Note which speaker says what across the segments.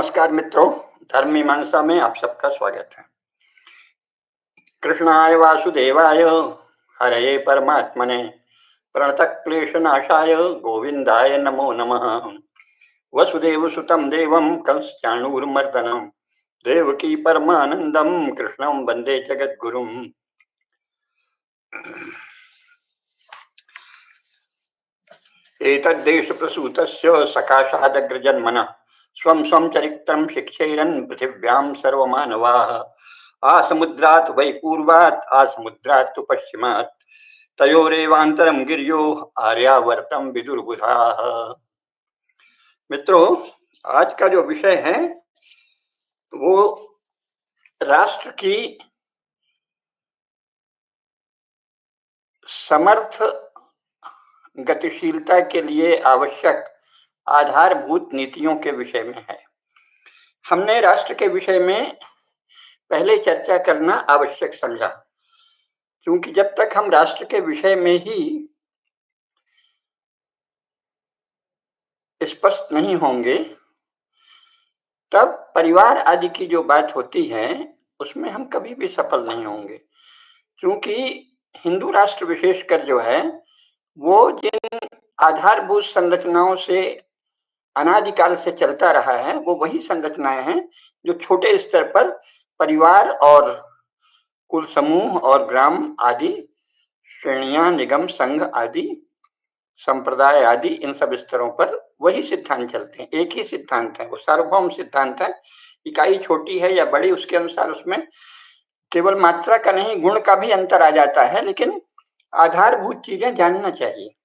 Speaker 1: नमस्कार मित्रों, धर्म मीमांसा में आप सबका स्वागत है। कृष्णाय वासुदेवाय हरये परमात्मने प्रणतक्लेशनाशाय गोविंदाय नमो नमः। वसुदेवसुतं देवं कंसचाणूरमर्दनं देवकी परमानन्दं कृष्णं वन्दे जगद्गुरुम्। एतद्देशप्रसूतस्य सकाशादग्रजन्मनः स्वं स्वं चरित्रं शिक्षेरन् पृथिव्यां सर्वमानवाः। आसमुद्रात् वै पूर्वात् आसमुद्रात् तु पश्चिमात् तयोरेवान्तरं गिर्यो आर्यावर्तं विदुर्बुधाः। मित्रों, आज का जो विषय है वो राष्ट्र की समर्थ गतिशीलता के लिए आवश्यक आधारभूत नीतियों के विषय में है। हमने राष्ट्र के विषय में पहले चर्चा करना आवश्यक समझा, क्योंकि जब तक हम राष्ट्र के विषय में ही स्पष्ट नहीं होंगे तब परिवार आदि की जो बात होती है उसमें हम कभी भी सफल नहीं होंगे। क्योंकि हिंदू राष्ट्र विशेषकर जो है वो जिन आधारभूत संरचनाओं से अनादिकाल से चलता रहा है वो वही संरचनाएं हैं जो छोटे स्तर पर परिवार और कुल समूह और ग्राम आदि श्रेणियां, निगम, संघ आदि, संप्रदाय आदि, इन सब स्तरों पर वही सिद्धांत चलते हैं। एक ही सिद्धांत है, वो सार्वभौम सिद्धांत है। इकाई छोटी है या बड़ी उसके अनुसार उसमें केवल मात्रा का नहीं गुण का भी अंतर आ जाता है, लेकिन आधारभूत चीजें जानना चाहिए।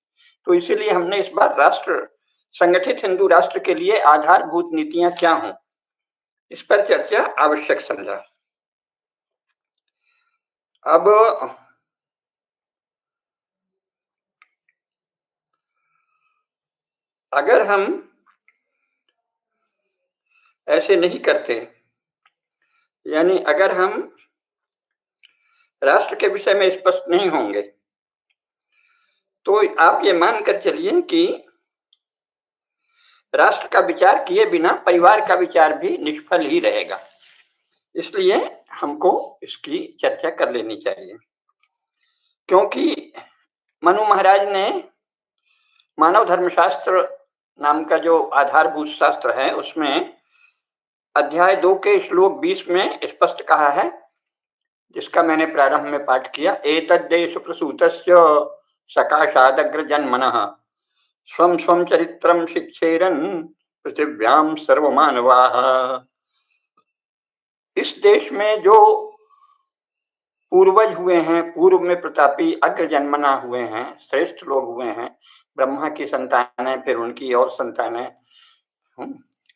Speaker 1: तो इसीलिए हमने इस बार राष्ट्र, संगठित हिंदू राष्ट्र के लिए आधारभूत नीतियां क्या हों, इस पर चर्चा आवश्यक समझा। अब अगर हम ऐसे नहीं करते, यानी अगर हम राष्ट्र के विषय में स्पष्ट नहीं होंगे तो आप ये मानकर चलिए कि राष्ट्र का विचार किए बिना परिवार का विचार भी निष्फल ही रहेगा। इसलिए हमको इसकी चर्चा कर लेनी चाहिए, क्योंकि मनु महाराज ने मानव धर्मशास्त्र नाम का जो आधारभूत शास्त्र है उसमें अध्याय 2 के श्लोक 20 में स्पष्ट कहा है, जिसका मैंने प्रारंभ में पाठ किया। एतद्देश प्रसूतस्य सकाशादग्र जन्मनः स्वं स्वं चरित्रं शिक्षेरन् पृथिव्यां सर्वमानवाः। इस देश में जो पूर्वज हुए हैं, पूर्व में प्रतापी अग्र जन्मना हुए हैं, श्रेष्ठ लोग हुए हैं, ब्रह्मा की संतानें, फिर उनकी और संतानें,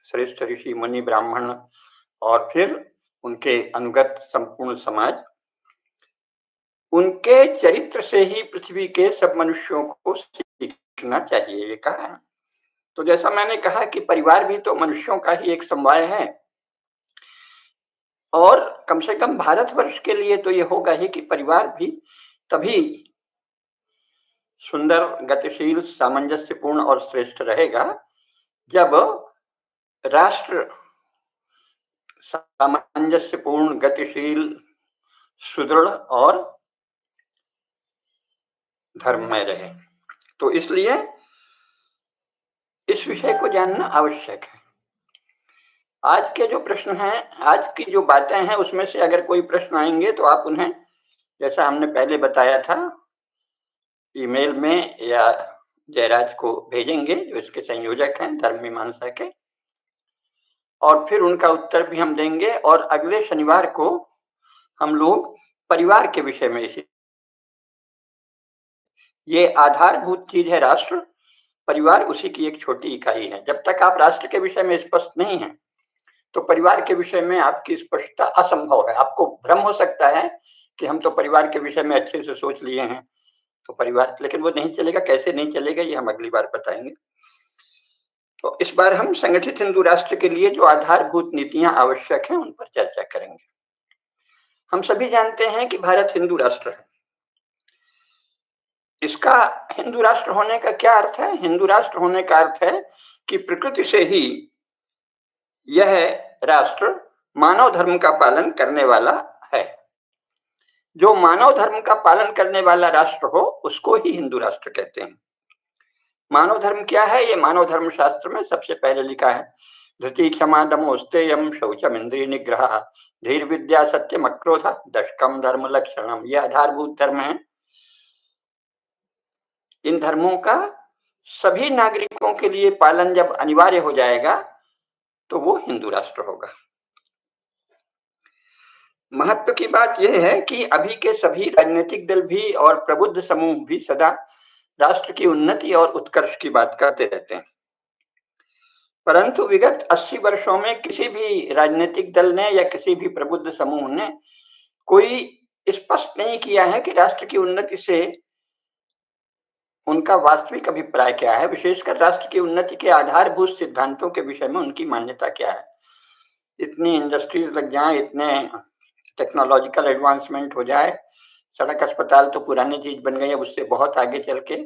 Speaker 1: श्रेष्ठ ऋषि मुनि ब्राह्मण, और फिर उनके अनुगत संपूर्ण समाज, उनके चरित्र से ही पृथ्वी के सब मनुष्यों को सीखना चाहिए, ये कहा है। तो जैसा मैंने कहा कि परिवार भी तो मनुष्यों का ही एक समवाय है, और कम से कम भारतवर्ष के लिए तो ये होगा ही कि परिवार भी तभी सुंदर, गतिशील, सामंजस्यपूर्ण और श्रेष्ठ रहेगा जब राष्ट्र सामंजस्यपूर्ण, गतिशील, सुदृढ़ और धर्म में रहे। तो इसलिए इस विषय को जानना आवश्यक है। आज के जो प्रश्न हैं, आज की जो बातें हैं, उसमें से अगर कोई प्रश्न आएंगे तो आप उन्हें, जैसा हमने पहले बताया था, ईमेल में या जयराज को भेजेंगे जो इसके संयोजक हैं धर्म मीमांसा के, और फिर उनका उत्तर भी हम देंगे। और अगले शनिवार को हम लोग परिवार के विषय में, इसी ये आधारभूत चीज है राष्ट्र, परिवार उसी की एक छोटी इकाई है। जब तक आप राष्ट्र के विषय में स्पष्ट नहीं है तो परिवार के विषय में आपकी स्पष्टता असंभव है। आपको भ्रम हो सकता है कि हम तो परिवार के विषय में अच्छे से सोच लिए हैं तो परिवार, लेकिन वो नहीं चलेगा। कैसे नहीं चलेगा ये हम अगली बार बताएंगे। तो इस बार हम संगठित हिंदू राष्ट्र के लिए जो आधारभूत नीतियां आवश्यक हैं उन पर चर्चा करेंगे। हम सभी जानते हैं कि भारत हिंदू राष्ट्र है। इसका हिंदू राष्ट्र होने का क्या अर्थ है? हिंदू राष्ट्र होने का अर्थ है कि प्रकृति से ही यह राष्ट्र मानव धर्म का पालन करने वाला है। जो मानव धर्म का पालन करने वाला राष्ट्र हो उसको ही हिंदू राष्ट्र कहते हैं। मानव धर्म क्या है? ये मानव धर्म शास्त्र में सबसे पहले लिखा है। धृति क्षमा दमो स्तेयम शौचम इंद्रिय निग्रह धीर विद्या सत्यम अक्रोध दशकम धर्म लक्षणम। ये आधारभूत धर्म है। इन धर्मों का सभी नागरिकों के लिए पालन जब अनिवार्य हो जाएगा तो वो हिंदू राष्ट्र होगा। महत्व की बात यह है कि अभी के सभी राजनीतिक दल भी और प्रबुद्ध समूह भी सदा राष्ट्र की उन्नति और उत्कर्ष की बात करते रहते हैं, परंतु विगत 80 वर्षों में किसी भी राजनीतिक दल ने या किसी भी प्रबुद्ध समूह ने कोई स्पष्ट नहीं किया है कि राष्ट्र की उन्नति से उनका वास्तविक अभिप्राय क्या है, विशेषकर राष्ट्र की उन्नति के आधारभूत सिद्धांतों के विषय में उनकी मान्यता क्या है। इतनी इंडस्ट्रीज लग जाएं, इतने टेक्नोलॉजिकल एडवांसमेंट हो जाए, सड़क अस्पताल तो पुरानी चीज बन गई, अब उससे बहुत आगे चल के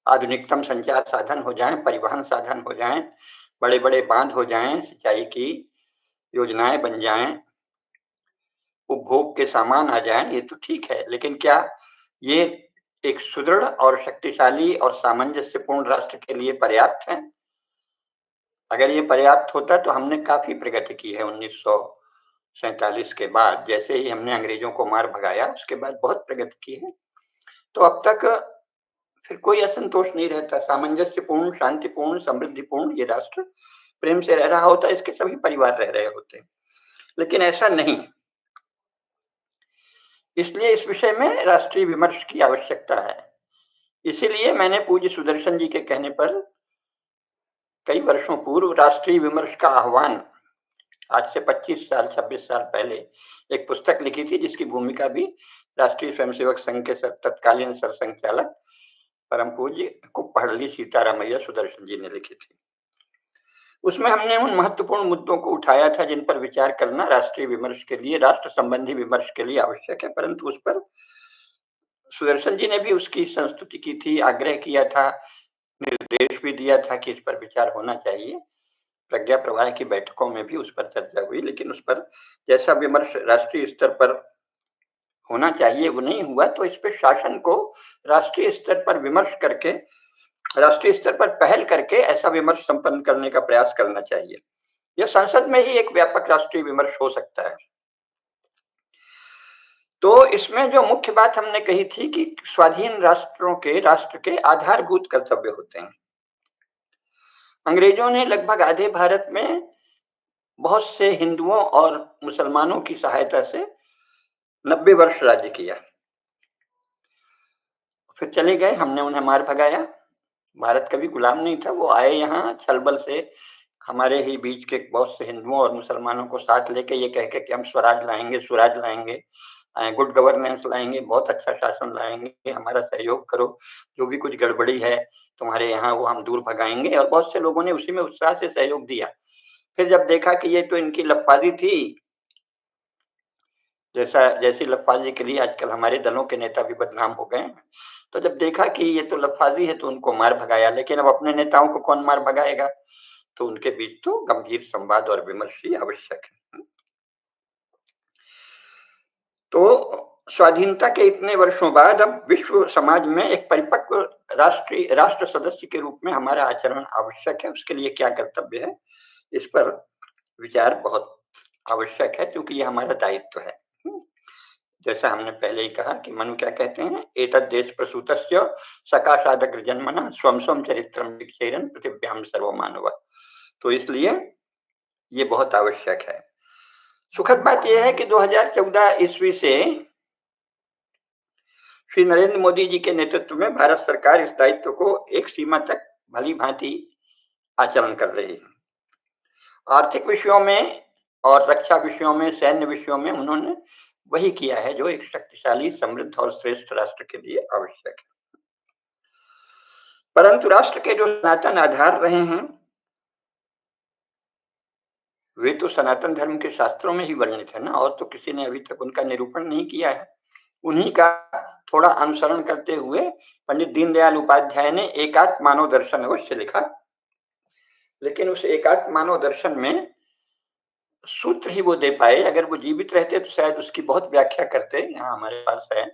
Speaker 1: आधुनिकतम संचार साधन हो जाएं, परिवहन साधन हो जाएं, बड़े बड़े बांध हो जाएं, सिंचाई की योजनाएं बन जाएं, उपभोग के सामान आ जाएं, ये तो ठीक है, लेकिन क्या ये एक सुदृढ़ और शक्तिशाली और सामंजस्यपूर्ण राष्ट्र के लिए पर्याप्त है? अगर ये पर्याप्त होता तो हमने काफी प्रगति की है 1947 के बाद। जैसे ही हमने अंग्रेजों को मार भगाया उसके बाद बहुत प्रगति की है। तो अब तक फिर कोई असंतोष नहीं रहता। सामंजस्यपूर्ण, शांतिपूर्ण, समृद्धिपूर्ण ये राष्ट्र प्रेम से रह रहा होता, इसके सभी परिवार रह रहे होते, लेकिन ऐसा नहीं। इसलिए इस विषय में राष्ट्रीय विमर्श की आवश्यकता है। इसीलिए मैंने पूज्य सुदर्शन जी के कहने पर कई वर्षों पूर्व राष्ट्रीय विमर्श का आह्वान, आज से 25 साल 26 साल पहले एक पुस्तक लिखी थी, जिसकी भूमिका भी राष्ट्रीय स्वयंसेवक संघ के तत्कालीन सरसंघचालक परम पूज्य कुप्पहड़ली सीतारामैया सुदर्शन जी ने लिखी थी। उसमें हमने उन महत्वपूर्ण मुद्दों को उठाया था जिन पर विचार करना राष्ट्रीय विमर्श के लिए, राष्ट्र संबंधी विमर्श के लिए आवश्यक है, परंतु उस पर सुदर्शन जी ने भी उसकी संस्तुति की थी, आग्रह किया था, निर्देश भी दिया था कि इस पर विचार होना चाहिए। प्रज्ञा प्रवाह की बैठकों में भी उस पर चर्चा हुई, लेकिन उस पर जैसा विमर्श राष्ट्रीय स्तर पर होना चाहिए वो नहीं हुआ। तो इस पर शासन को राष्ट्रीय स्तर पर विमर्श करके, राष्ट्रीय स्तर पर पहल करके ऐसा विमर्श संपन्न करने का प्रयास करना चाहिए। यह संसद में ही एक व्यापक राष्ट्रीय विमर्श हो सकता है। तो इसमें जो मुख्य बात हमने कही थी कि स्वाधीन राष्ट्रों के राष्ट्र के आधारभूत कर्तव्य होते हैं। अंग्रेजों ने लगभग आधे भारत में बहुत से हिंदुओं और मुसलमानों की सहायता से 90 वर्ष राज्य किया, फिर चले गए, हमने उन्हें मार भगाया। भारत कभी गुलाम नहीं था, वो आए यहाँ छल बल से, हमारे ही बीच के बहुत से हिंदुओं और मुसलमानों को साथ लेके ये कह के कि हम स्वराज लाएंगे, स्वराज लाएंगे, गुड गवर्नेंस लाएंगे, बहुत अच्छा शासन लाएंगे, हमारा सहयोग करो, जो भी कुछ गड़बड़ी है तुम्हारे यहाँ वो हम दूर भगाएंगे। और बहुत से लोगों ने उसी में उत्साह से सहयोग दिया। फिर जब देखा कि ये तो इनकी लफाजी थी, जैसी लफाजी के लिए आजकल हमारे दलों के नेता भी बदनाम हो गए, तो जब देखा कि ये तो लफाजी है तो उनको मार भगाया। लेकिन अब अपने नेताओं को कौन मार भगाएगा? तो उनके बीच तो गंभीर संवाद और विमर्श ही आवश्यक है। तो स्वाधीनता के इतने वर्षों बाद अब विश्व समाज में एक परिपक्व राष्ट्र सदस्य के रूप में हमारा आचरण आवश्यक है। उसके लिए क्या कर्तव्य है, इस पर विचार बहुत आवश्यक है, क्योंकि ये हमारा दायित्व है। जैसा हमने पहले ही कहा कि मनु क्या कहते हैं, एतद् देश प्रसूतस्य सकाशादग्र जन्मना स्वम स्वम चरित्रम विक्षेरन् पृथिव्याम सर्व मानव। तो इसलिए ये बहुत आवश्यक है। सुखद बात यह है कि 2014 ईस्वी से श्री नरेंद्र मोदी जी के नेतृत्व में भारत सरकार इस दायित्व को एक सीमा तक भली भांति आचरण कर रही है। आर्थिक विषयों में और रक्षा विषयों में, सैन्य विषयों में उन्होंने वही किया है जो एक शक्तिशाली, समृद्ध और श्रेष्ठ राष्ट्र के लिए आवश्यक है। परंतु राष्ट्र के जो सनातन आधार रहे हैं वे तो सनातन धर्म के शास्त्रों में ही वर्णित है ना, और तो किसी ने अभी तक उनका निरूपण नहीं किया है। उन्हीं का थोड़ा अनुसरण करते हुए पंडित दीनदयाल उपाध्याय ने एकात्म मानव दर्शन अवश्य लिखा, लेकिन उस एकात्म मानव दर्शन में सूत्र ही वो दे पाए। अगर वो जीवित रहते तो शायद उसकी बहुत व्याख्या करते। यहाँ हमारे पास है,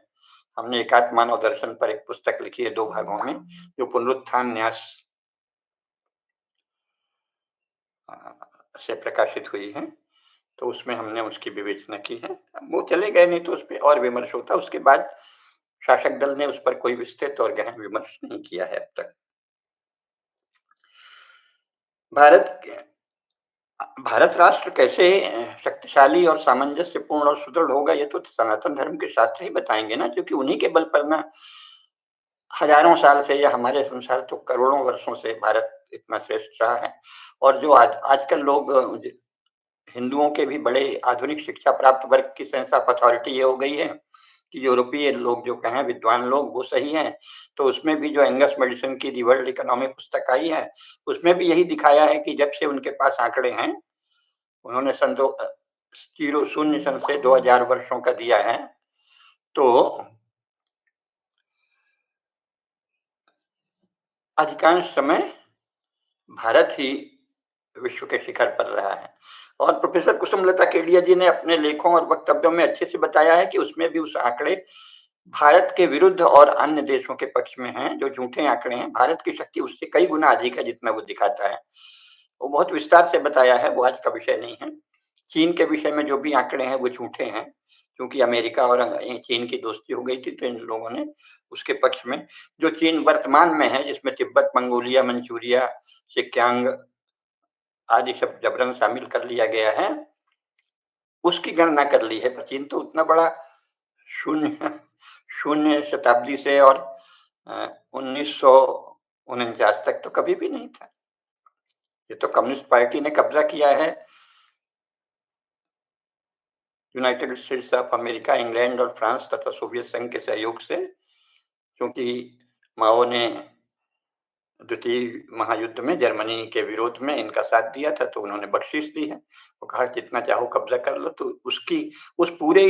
Speaker 1: हमने एकात्म मानव दर्शन पर एक पुस्तक लिखी है 2 भागों में, जो पुनरुत्थान न्यास से प्रकाशित हुई है। तो उसमें हमने उसकी विवेचना की है। वो चले गए, नहीं तो उस पे और विमर्श होता। उसके बाद शासक दल ने उस पर कोई विस्तृत और गहन विमर्श नहीं किया है अब तक। भारत भारत राष्ट्र कैसे शक्तिशाली और सामंजस्यपूर्ण और सुदृढ़ होगा, ये तो सनातन धर्म के शास्त्र ही बताएंगे ना, क्योंकि उन्हीं के बल पर ना हजारों साल से या हमारे संसार तो करोड़ों वर्षों से भारत इतना श्रेष्ठ रहा है। और जो आजकल लोग हिंदुओं के भी बड़े आधुनिक शिक्षा प्राप्त वर्ग की सेंस ऑफ अथॉरिटी ये हो गई है कि यूरोपीय लोग जो कहें विद्वान लोग वो सही हैं। तो उसमें भी जो एंगस मेडिसन की दी वर्ल्ड इकोनॉमी पुस्तक आई है, उसमें भी यही दिखाया है कि जब से उनके पास आंकड़े हैं, उन्होंने सन दो जीरो शून्य सन से 2000 वर्षों का दिया है, तो अधिकांश समय भारत ही विश्व के शिखर पर रहा है। और प्रोफेसर कुसुमलता केडिया जी ने अपने लेखों और वक्तव्यों में अच्छे से बताया है कि उसमें भी उस आंकड़े भारत के विरुद्ध और अन्य देशों के पक्ष में हैं। जो झूठे आंकड़े हैं, भारत की शक्ति उससे कई गुना अधिक है जितना वो दिखाता है। वो बहुत विस्तार से बताया है, वो आज का विषय नहीं है। चीन के विषय में जो भी आंकड़े हैं वो झूठे हैं, क्योंकि अमेरिका और चीन की दोस्ती हो गई थी, तो इन लोगों ने उसके पक्ष में जो चीन वर्तमान में है, जिसमें तिब्बत, मंगोलिया, मंचूरिया, सिक्यांग आदि सब जबरन शामिल कर लिया गया है, उसकी गणना कर ली है। चीन तो उतना बड़ा शून्य शून्य शताब्दी से और 1949 तक तो कभी भी नहीं था। ये तो कम्युनिस्ट पार्टी ने कब्जा किया है United states of America, England और फ्रांस तथा सोवियत संघ के सहयोग से, क्योंकि माओ ने द्वितीय महायुद्ध में जर्मनी के विरोध में इनका साथ दिया था, तो उन्होंने बख्शीश दी है। वो कहा जितना चाहो कब्जा कर लो। तो उसकी उस पूरे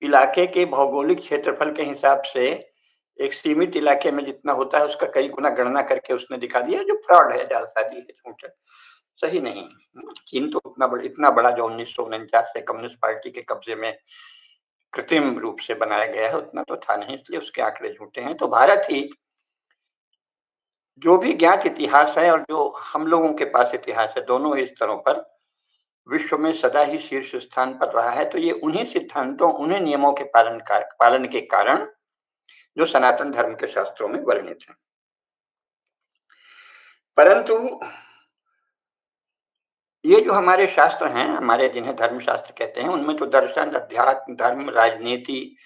Speaker 1: इलाके के भौगोलिक क्षेत्रफल के हिसाब से एक सीमित इलाके में जितना होता है उसका कई गुना गणना करके उसने दिखा दिया, जो फ्रॉड है, जालसाजी है, झूठ है, सही नहीं। चीन तो इतना बड़ा जो 1949 से कम्युनिस्ट पार्टी के कब्जे में कृत्रिम रूप से बनाया गया है, उतना तो था नहीं, इसलिए उसके आंकड़े झूठे हैं। तो भारत ही जो भी ज्ञात इतिहास है और जो हम लोगों के पास इतिहास है, दोनों ही स्तरों पर विश्व में सदा ही शीर्ष स्थान पर रहा है। तो ये उन्हीं सिद्धांतों, उन्हीं नियमों के पालन के कारण जो सनातन धर्म के शास्त्रों में वर्णित है। परंतु ये जो हमारे शास्त्र हैं, हमारे जिन्हें धर्मशास्त्र कहते हैं, उनमें तो दर्शन, अध्यात्म, धर्म, राजनीति,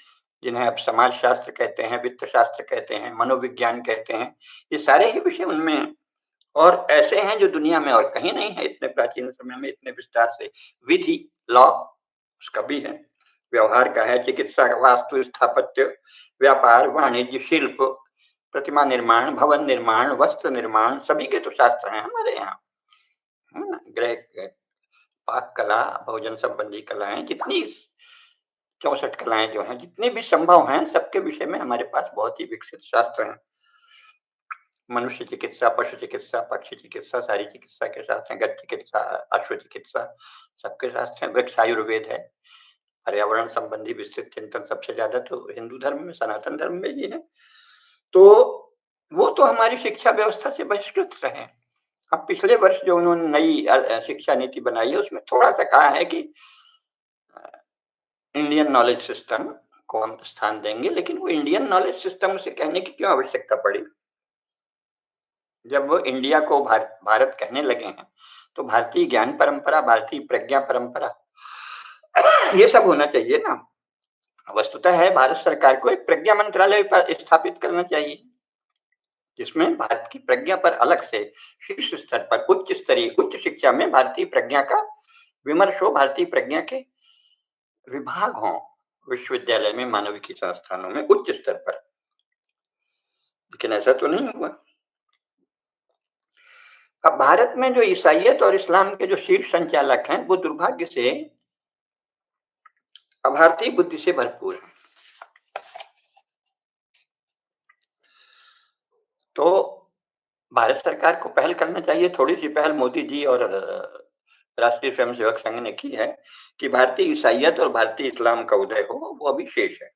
Speaker 1: जिन्हें अब समाज शास्त्र कहते हैं, वित्त शास्त्र कहते हैं, मनोविज्ञान कहते हैं, ये सारे ही विषय उनमें हैं। और ऐसे हैं जो दुनिया में और कहीं नहीं है, इतने प्राचीन समय में इतने विस्तार से। विधि, लॉ, उसका भी है, व्यवहार का है, चिकित्सा, वास्तु, स्थापत्य, व्यापार, वाणिज्य, शिल्प, प्रतिमा निर्माण, भवन निर्माण, वस्त्र निर्माण, सभी के तो शास्त्र हैं हमारे यहाँ, है ना। गृह, पाक कला, भोजन संबंधी कलाएं, जितनी 64 कलाएं जो हैं, जितनी भी संभव हैं, सबके विषय में हमारे पास बहुत ही विकसित शास्त्र हैं। मनुष्य चिकित्सा, पशु चिकित्सा, पक्षी चिकित्सा, सारी चिकित्सा के शास्त्र हैं। गज चिकित्सा, अश्व चिकित्सा, सबके शास्त्र हैं। वृक्ष आयुर्वेद है। पर्यावरण संबंधी विस्तृत चिंतन सबसे ज्यादा तो हिंदू धर्म में, सनातन धर्म में ही है। तो वो तो हमारी शिक्षा व्यवस्था से बहिष्कृत रहे। अब पिछले वर्ष जो उन्होंने नई शिक्षा नीति बनाई है, उसमें थोड़ा सा कहा है कि इंडियन नॉलेज सिस्टम को हम स्थान देंगे, लेकिन वो इंडियन नॉलेज सिस्टम से कहने की क्यों आवश्यकता पड़ी? जब वो इंडिया को भारत कहने लगे हैं, तो भारतीय ज्ञान परंपरा, भारतीय प्रज्ञा परंपरा, ये सब होना चाहिए ना। वस्तुतः है, भारत सरकार को एक प्रज्ञा मंत्रालय स्थापित करना चाहिए, जिसमें भारत की प्रज्ञा पर अलग से शीर्ष स्तर पर उच्च स्तरीय उच्च शिक्षा में भारतीय प्रज्ञा का विमर्श हो, भारतीय प्रज्ञा के विभाग हों विश्वविद्यालय में, मानविकी संस्थानों में उच्च स्तर पर। लेकिन ऐसा तो नहीं हुआ। अब भारत में जो ईसाइयत और इस्लाम के जो शीर्ष संचालक हैं, वो दुर्भाग्य से अभारतीय बुद्धि से भरपूर है। तो भारत सरकार को पहल करना चाहिए, थोड़ी-सी पहल मोदी जी और राष्ट्रीय स्वयंसेवक संघ ने की है कि भारतीय ईसाइयत और भारतीय इस्लाम का उदय हो, वो अभी शेष है।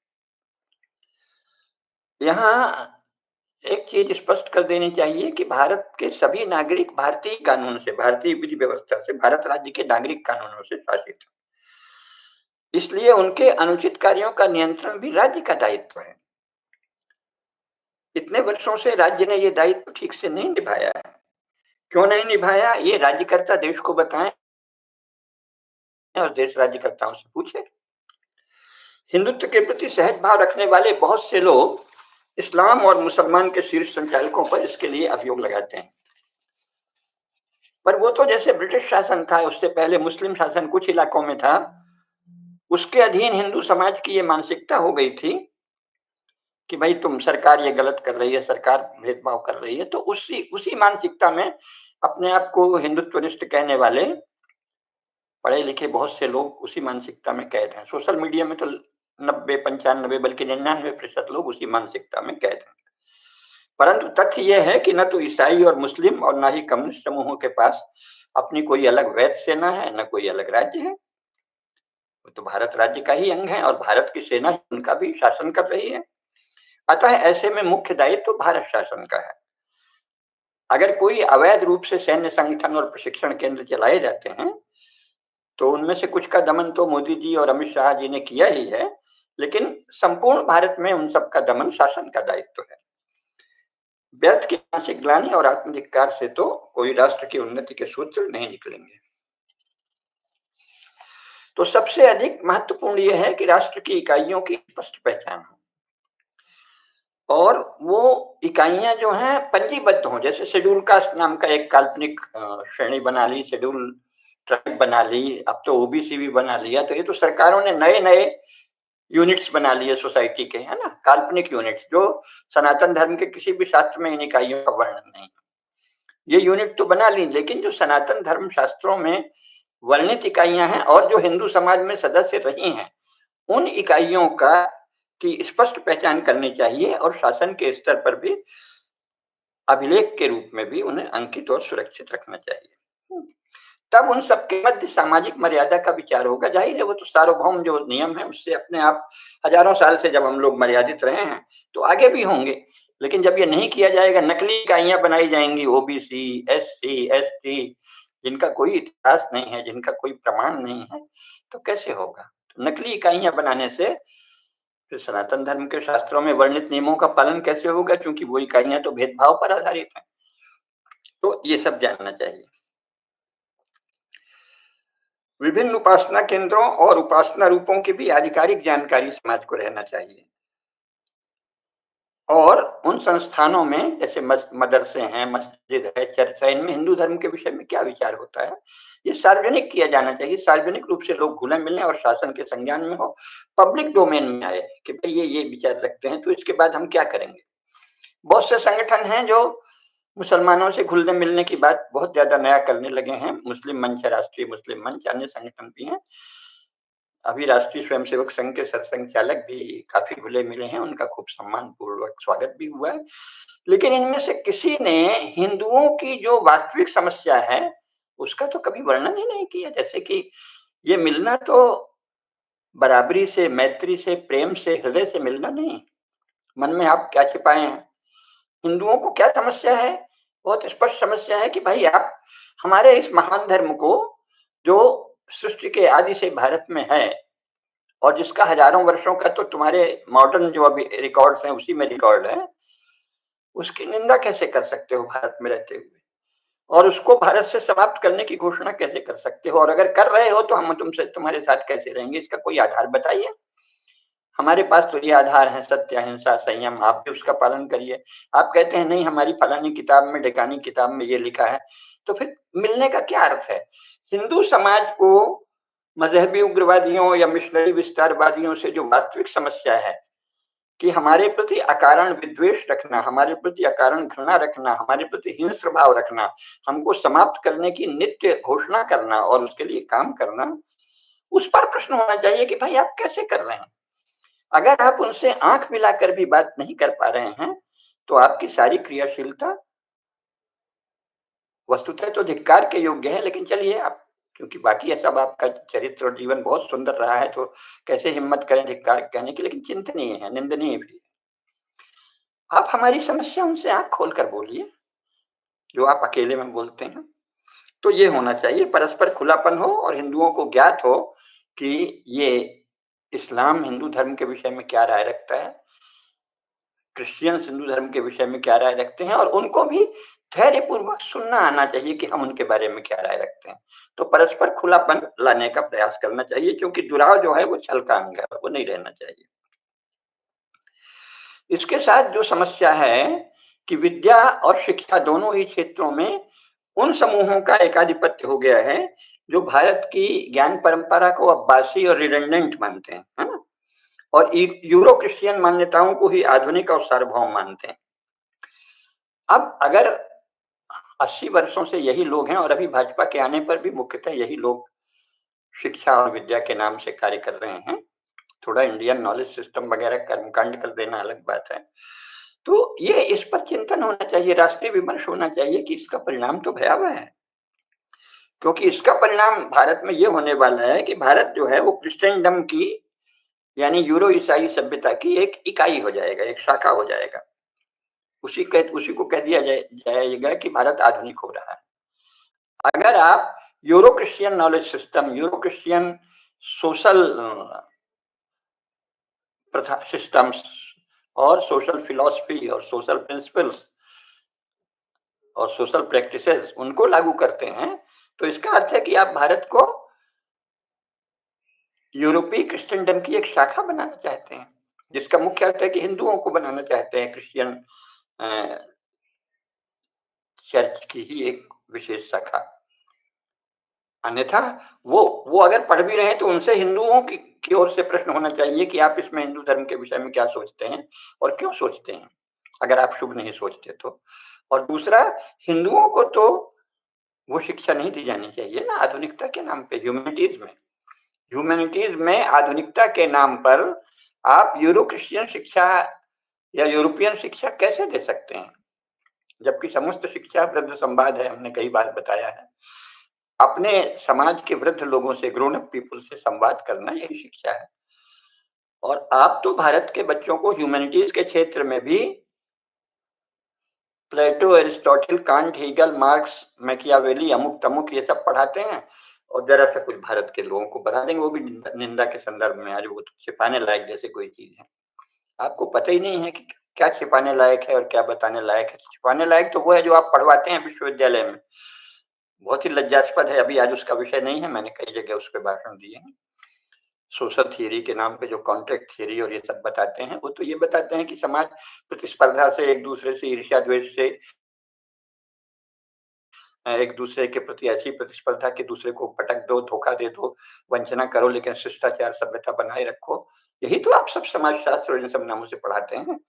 Speaker 1: यहाँ एक चीज़ स्पष्ट कर देनी चाहिए कि भारत के सभी नागरिक भारतीय कानून से, भारतीय विधि व्यवस्था से, भारत राज्य के नागरिक कानूनों से शासित हैं। इसलिए उनके अनुचित कार्यों का नियंत्रण भी राज्य का दायित्व है। इतने वर्षों से राज्य ने ये दायित्व ठीक से नहीं निभाया है। क्यों नहीं निभाया, ये राज्यकर्ता देश को बताएँ और देश राज्यकर्ताओं से पूछे। हिंदुत्व के प्रति सहज भाव रखने वाले बहुत से लोग इस्लाम और मुसलमान के शीर्ष संचालकों पर इसके लिए अभियोग लगाते हैं। पर वो तो जैसे ब्रिटिश शासन था, उससे पहले मुस्लिम शासन कुछ इलाकों में था, उसके अधीन हिंदू समाज की ये मानसिकता हो गई थी कि भाई तुम सरकार ये गलत कर रही है, सरकार भेदभाव कर रही है, तो उसी उसी मानसिकता में अपने आप को हिंदुत्वनिष्ठ कहने वाले पढ़े लिखे बहुत से लोग उसी मानसिकता में कैद हैं। सोशल मीडिया में तो 90, 95 बल्कि 99% लोग उसी मानसिकता में कैद हैं। परंतु तथ्य यह है कि न तो ईसाई और मुस्लिम और न ही कम्युनिस्ट समूहों के पास अपनी कोई अलग वैध सेना है, न कोई अलग राज्य है। वो तो भारत राज्य का ही अंग है और भारत की सेना उनका भी शासन कर रही है। अतः ऐसे में मुख्य दायित्व तो भारत शासन का है। अगर कोई अवैध रूप से सैन्य संगठन और प्रशिक्षण केंद्र चलाए जाते हैं, तो उनमें से कुछ का दमन तो मोदी जी और अमित शाह जी ने किया ही है, लेकिन संपूर्ण भारत में उन सब का दमन शासन का दायित्व है। व्यर्थ की मानसिक ग्लानि और आत्मधिक्कार से तो कोई राष्ट्र की उन्नति के सूत्र नहीं निकलेंगे। तो सबसे अधिक महत्वपूर्ण यह है कि राष्ट्र की इकाइयों की स्पष्ट पहचान हो और वो इकाइयां जो हैं पंजीबद्ध हों। जैसे शेड्यूल कास्ट नाम का एक काल्पनिक श्रेणी बना ली, शेड्यूल ट्राइब बना ली, अब तो ओबीसी भी बना लिया। तो ये तो सरकारों ने नए नए यूनिट्स बना लिए सोसाइटी के, है ना, काल्पनिक यूनिट्स, जो सनातन धर्म के किसी भी शास्त्र में इन इकाइयों का वर्णन नहीं। ये यूनिट तो बना ली, लेकिन जो सनातन धर्म शास्त्रों में वर्णित इकाइयां हैं और जो हिंदू समाज में सदस्य रही हैं, उन इकाइयों का की स्पष्ट पहचान करनी चाहिए और शासन के स्तर पर भी अभिलेख के रूप में भी उन्हें अंकित और सुरक्षित रखना चाहिए। तब उन सबके मध्य सामाजिक मर्यादा का विचार होगा। जाहिर है वो तो सार्वभौम जो नियम है उससे अपने आप हजारों साल से जब हम लोग मर्यादित रहे हैं, तो आगे भी होंगे। लेकिन जब ये नहीं किया जाएगा, नकली इकाइयां बनाई जाएंगी, ओबीसी, एससी, एसटी, जिनका कोई इतिहास नहीं है, जिनका कोई प्रमाण नहीं है, तो कैसे होगा? तो नकली इकाइयां बनाने से फिर सनातन धर्म के शास्त्रों में वर्णित नियमों का पालन कैसे होगा? क्योंकि वो इकाइयां तो भेदभाव पर आधारित हैं। तो ये सब जानना चाहिए। विभिन्न उपासना केंद्रों और उपासना रूपों की भी आधिकारिक जानकारी समाज को रहना चाहिए और उन संस्थानों में जैसे मदरसे हैं, मस्जिद है, चर्च है, इनमें हिंदू धर्म के विषय में क्या विचार होता है, ये सार्वजनिक किया जाना चाहिए। सार्वजनिक रूप से लोग घुले मिलें और शासन के संज्ञान में हो, पब्लिक डोमेन में आए कि भाई ये विचार रखते हैं, तो इसके बाद हम क्या करेंगे। बहुत से संगठन हैं जो मुसलमानों से घुलने मिलने की बात बहुत ज्यादा नया करने लगे हैं। मुस्लिम मंच है, राष्ट्रीय मुस्लिम मंच, अन्य संगठन भी हैं। अभी राष्ट्रीय स्वयंसेवक संघ के सरसंघ चालक भी काफी घुले मिले हैं, उनका खूब सम्मान पूर्वक स्वागत भी हुआ है। लेकिन इनमें से किसी ने हिंदुओं की जो वास्तविक समस्या है उसका तो कभी वर्णन ही नहीं किया। जैसे कि ये मिलना तो बराबरी से, मैत्री से, प्रेम से, हृदय से मिलना नहीं, मन में आप क्या छिपाए हैं। हिंदुओं को क्या समस्या है? बहुत स्पष्ट समस्या है कि भाई आप हमारे इस महान धर्म को, जो सृष्टि के आदि से भारत में है और जिसका हजारों वर्षों का तो तुम्हारे मॉडर्न जो अभी रिकॉर्ड्स हैं उसी में रिकॉर्ड है, उसकी निंदा कैसे कर सकते हो भारत में रहते हुए? और उसको भारत से समाप्त करने की घोषणा कैसे कर सकते हो? और अगर कर रहे हो तो हम तुमसे तुम्हारे साथ कैसे रहेंगे? इसका कोई आधार बताइए। हमारे पास तो ये आधार है, सत्य, अहिंसा, संयम, आप भी उसका पालन करिए। आप कहते हैं नहीं हमारी फलानी किताब में, ढिकानी किताब में ये लिखा है, तो फिर मिलने का क्या अर्थ है? हिंदू समाज को मजहबी उग्रवादियों या मिशनरी विस्तारवादियों से जो वास्तविक समस्या है कि हमारे प्रति अकारण विद्वेष रखना, हमारे प्रति अकारण घृणा रखना, हमारे प्रति हिंस्र भाव रखना, हमको समाप्त करने की नित्य घोषणा करना और उसके लिए काम करना, उस पर प्रश्न होना चाहिए कि भाई आप कैसे कर रहे हैं। अगर आप उनसे आंख मिलाकर भी बात नहीं कर पा रहे हैं, तो आपकी सारी क्रियाशीलता वस्तुतः तो धिक्कार के योग्य है, लेकिन चलिए आप, क्योंकि बाकी ये सब आपका चरित्र और जीवन बहुत सुंदर रहा है, तो कैसे हिम्मत करें धिक्कार कहने की, लेकिन चिंतनीय है, निंदनीय भी। आप हमारी समस्या उनसे आँख खोलकर बोलिए, जो आप अकेले में बोलते हैं। तो ये होना चाहिए, परस्पर खुलापन हो और हिंदुओं को ज्ञात हो कि ये इस्लाम हिंदू धर्म के विषय में क्या राय रखता है, क्रिश्चियन हिंदू धर्म के विषय में क्या राय रखते हैं, और उनको भी धैर्यपूर्वक सुनना आना चाहिए कि हम उनके बारे में क्या राय रखते हैं। तो परस्पर खुलापन लाने का प्रयास करना चाहिए, क्योंकि जुड़ाव जो है वो छल का अंग है, वो नहीं रहना चाहिए। इसके साथ जो समस्या है कि विद्या और शिक्षा दोनों ही क्षेत्रों में उन समूहों का एकाधिपत्य हो गया है जो भारत की ज्ञान परंपरा को अब्बासी और रिडंडेंट मानते हैं, है ना? और यूरो क्रिश्चियन मान्यताओं को ही आधुनिक और सार्वभौम मानते हैं। अब अगर 80 वर्षों से यही लोग हैं, और अभी भाजपा के आने पर भी मुख्यतः यही लोग शिक्षा और विद्या के नाम से कार्य कर रहे हैं, थोड़ा इंडियन नॉलेज सिस्टम वगैरह कर्मकांड कर देना अलग बात है। तो ये इस पर चिंतन होना चाहिए, राष्ट्रीय विमर्श होना चाहिए कि इसका परिणाम तो भयावह है। क्योंकि इसका परिणाम भारत में ये होने वाला है कि भारत जो है वो क्रिश्चियनडम की, यानी यूरो ईसाई सभ्यता की एक इकाई हो जाएगा, एक शाखा हो जाएगा। उसी को कह दिया जाएगा कि भारत आधुनिक हो रहा है। अगर आप euro Christian knowledge system, euro Christian social प्रथा सिस्टम्स और सोशल फिलॉसफी और सोशल प्रिंसिपल्स और सोशल प्रैक्टिसेस उनको लागू करते हैं, तो इसका अर्थ है कि आप भारत को यूरोपीय क्रिश्चियनडम की एक शाखा बनाना चाहते हैं, जिसका मुख्य अर्थ है कि हिंदुओं को बनाना चाहते हैं क्रिश्चियन चर्च की ही एक विशेष शाखा। अन्यथा वो अगर पढ़ भी रहे हैं तो उनसे हिंदुओं की ओर से प्रश्न होना चाहिए कि आप इसमें हिंदू धर्म के विषय में क्या सोचते हैं और क्यों सोचते हैं, अगर आप शुभ नहीं सोचते तो। और दूसरा, हिंदुओं को तो वो शिक्षा नहीं दी जानी चाहिए ना आधुनिकता के नाम पे, ह्यूमैनिटीज में आधुनिकता के नाम पर आप यूरो क्रिश्चियन शिक्षा या यूरोपियन शिक्षा कैसे दे सकते हैं, जबकि समस्त शिक्षा वृद्ध संवाद है, हमने कई बार बताया है। अपने समाज के वृद्ध लोगों से, ग्रोन अप पीपल से संवाद करना यही शिक्षा है। और आप तो भारत के बच्चों को ह्यूमैनिटीज के क्षेत्र में भी Plato, Aristotle, Kant, Hegel, Marx, Machiavelli, अमुक तमुक ये सब पढ़ाते हैं, और जरा सा कुछ भारत के लोगों को बता देंगे, वो भी निंदा के संदर्भ में, आज वो तो छिपाने लायक जैसे कोई चीज है। आपको पता ही नहीं है कि क्या छिपाने लायक है और क्या बताने लायक है। छिपाने लायक तो वो है जो आप पढ़वाते हैं विश्वविद्यालय में, बहुत ही लज्जास्पद है। अभी आज उसका विषय नहीं है, मैंने कई जगह उस पर भाषण दिए हैं। सोशल थियरी के नाम पे जो कॉन्ट्रैक्ट थियरी और ये सब बताते हैं, वो तो ये बताते हैं कि समाज प्रतिस्पर्धा से, एक दूसरे से ईर्ष्या द्वेष से, एक दूसरे के प्रति ऐसी प्रतिस्पर्धा कि दूसरे को पटक दो, धोखा दे दो, वंचना करो, लेकिन शिष्टाचार सभ्यता बनाए रखो। यही तो आप सब समाज शास्त्र और इन सब नामों से पढ़ाते हैं।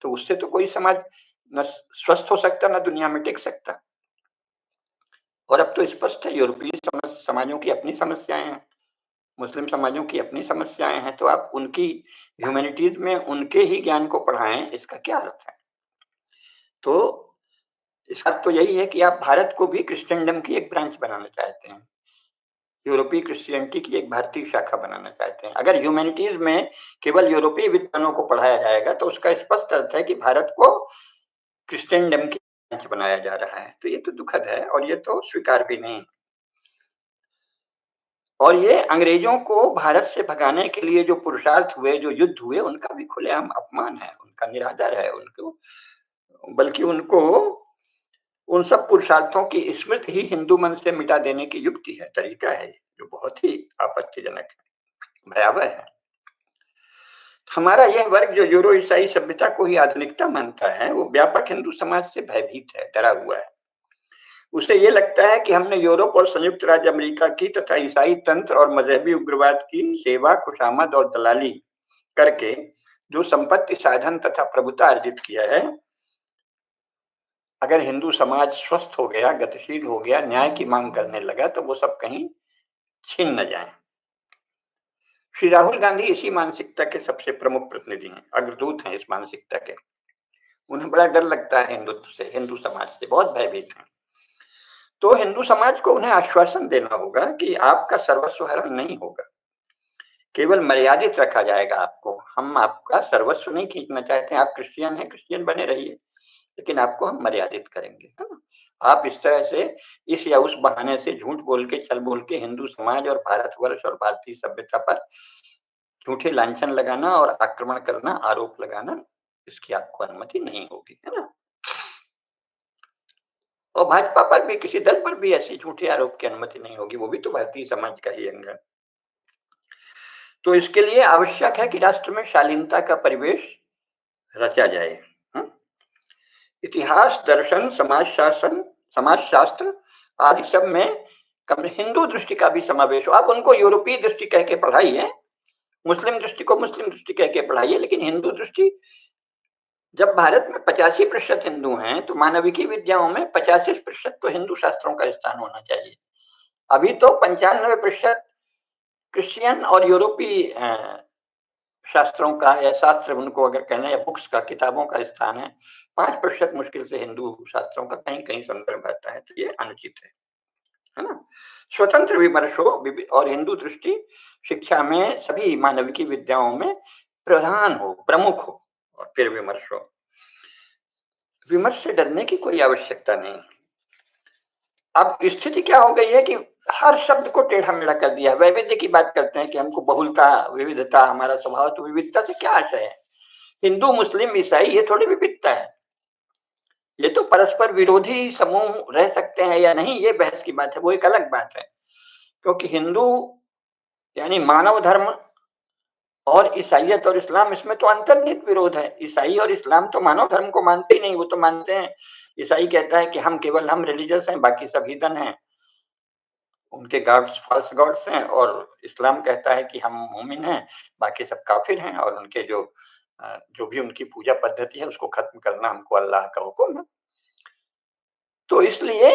Speaker 1: तो उससे तो कोई समाज न स्वस्थ हो सकता, न दुनिया में टिक सकता। और अब तो स्पष्ट है, यूरोपीय समाजों की अपनी समस्याएं हैं, मुस्लिम समाजों की अपनी समस्याएं हैं, तो आप उनकी ह्यूमैनिटीज में उनके ही ज्ञान को पढ़ाएं, इसका क्या अर्थ है? तो इसका अर्थ तो यही है कि आप भारत को भी क्रिश्चियनडम की एक ब्रांच बनाना चाहते हैं, यूरोपीय क्रिश्चियनिटी की एक भारतीय शाखा बनाना चाहते हैं। अगर ह्यूमैनिटीज में केवल यूरोपीय विद्वानों को पढ़ाया जाएगा तो उसका स्पष्ट अर्थ है कि भारत को क्रिश्चियनडम की ब्रांच बनाया जा रहा है। तो ये तो दुखद है और ये तो स्वीकार भी नहीं। और ये अंग्रेजों को भारत से भगाने के लिए जो पुरुषार्थ हुए, जो युद्ध हुए, उनका भी खुलेआम अपमान है, उनका निरादर है, उनको, बल्कि उनको उन सब पुरुषार्थों की स्मृति ही हिंदू मन से मिटा देने की युक्ति है, तरीका है, जो बहुत ही आपत्तिजनक है, भयावह है। हमारा यह वर्ग जो यूरो ईसाई सभ्यता को ही आधुनिकता मानता है, वो व्यापक हिंदू समाज से भयभीत है, डरा हुआ है। उसे ये लगता है कि हमने यूरोप और संयुक्त राज्य अमेरिका की तथा ईसाई तंत्र और मजहबी उग्रवाद की सेवा, खुशामद और दलाली करके जो संपत्ति, साधन तथा प्रभुता अर्जित किया है, अगर हिंदू समाज स्वस्थ हो गया, गतिशील हो गया, न्याय की मांग करने लगा, तो वो सब कहीं छिन न जाए। श्री राहुल गांधी इसी मानसिकता के सबसे प्रमुख प्रतिनिधि हैं, अग्रदूत हैं इस मानसिकता के। उन्हें बड़ा डर लगता है हिंदुत्व से, हिंदू समाज से बहुत भयभीत हैं। तो हिंदू समाज को उन्हें आश्वासन देना होगा कि आपका सर्वस्व हरण नहीं होगा, केवल मर्यादित रखा जाएगा आपको। हम आपका सर्वस्व नहीं खींचना चाहते हैं, आप क्रिश्चियन हैं, क्रिश्चियन बने रहिए, लेकिन आपको हम मर्यादित करेंगे, है ना? आप इस तरह से इस या उस बहाने से झूठ बोल के, छल बोल के हिंदू समाज और भारतवर्ष और भारतीय सभ्यता पर झूठे लांछन लगाना और आक्रमण करना, आरोप लगाना, इसकी आपको अनुमति नहीं होगी, है ना? और भाजपा पर भी, किसी दल पर भी ऐसे झूठे आरोप की अनुमति नहीं होगी, वो भी तो भारतीय समाज का ही अंग है। तो इसके लिए आवश्यक है कि राष्ट्र में शालीनता का परिवेश रचा जाए। हुँ? इतिहास, दर्शन, समाज शास्त्र आदि सब में कम हिंदू दृष्टि का भी समावेश हो। आप उनको यूरोपीय दृष्टि कह के पढ़ाइए, मुस्लिम दृष्टि को मुस्लिम दृष्टि कह के पढ़ाइए, लेकिन हिंदू दृष्टि, जब भारत में 85% हिंदू हैं, तो मानविकी विद्याओं में 85% तो हिंदू शास्त्रों का स्थान होना चाहिए। अभी तो 95% क्रिश्चियन और यूरोपीय शास्त्रों का, या शास्त्र उनको अगर कहना, या बुक्स का, किताबों का स्थान है। 5% मुश्किल से हिंदू शास्त्रों का कहीं-कहीं संदर्भ आता है, तो ये अनुचित है ना? स्वतंत्र विमर्श हो और हिंदू दृष्टि शिक्षा में, सभी मानविकी विद्याओं में प्रधान हो, प्रमुख हो, और फिर विमर्श हो। विमर्श से डरने की कोई आवश्यकता नहीं। अब स्थिति क्या हो गई है कि हर शब्द को टेढ़ा-मेढ़ा कर दिया है। वैविध्य की बात करते हैं कि हमको बहुलता, विविधता हमारा स्वभाव, तो विविधता से क्या आशय है? हिंदू, मुस्लिम, ईसाई, ये थोड़ी विविधता है। ये तो परस्पर विरोधी समूह रह सकते हैं या नहीं, ये बहस की बात है, वो एक अलग बात है। क्योंकि हिंदू यानी मानव धर्म, और ईसाइयत और इस्लाम, इसमें तो अंतर्निहित विरोध है। ईसाई और इस्लाम तो मानव धर्म को मानते ही नहीं, वो तो मानते हैं, ईसाई कहता है कि हम रिलीजियस हैं, बाकी सब हीदन हैं, उनके गॉड्स फॉल्स गॉड्स हैं, और इस्लाम कहता है कि हम मोमिन हैं, बाकी सब काफिर हैं, और उनके जो भी उनकी पूजा पद्धति है, उसको खत्म करना हमको अल्लाह का हुक्म है। तो इसलिए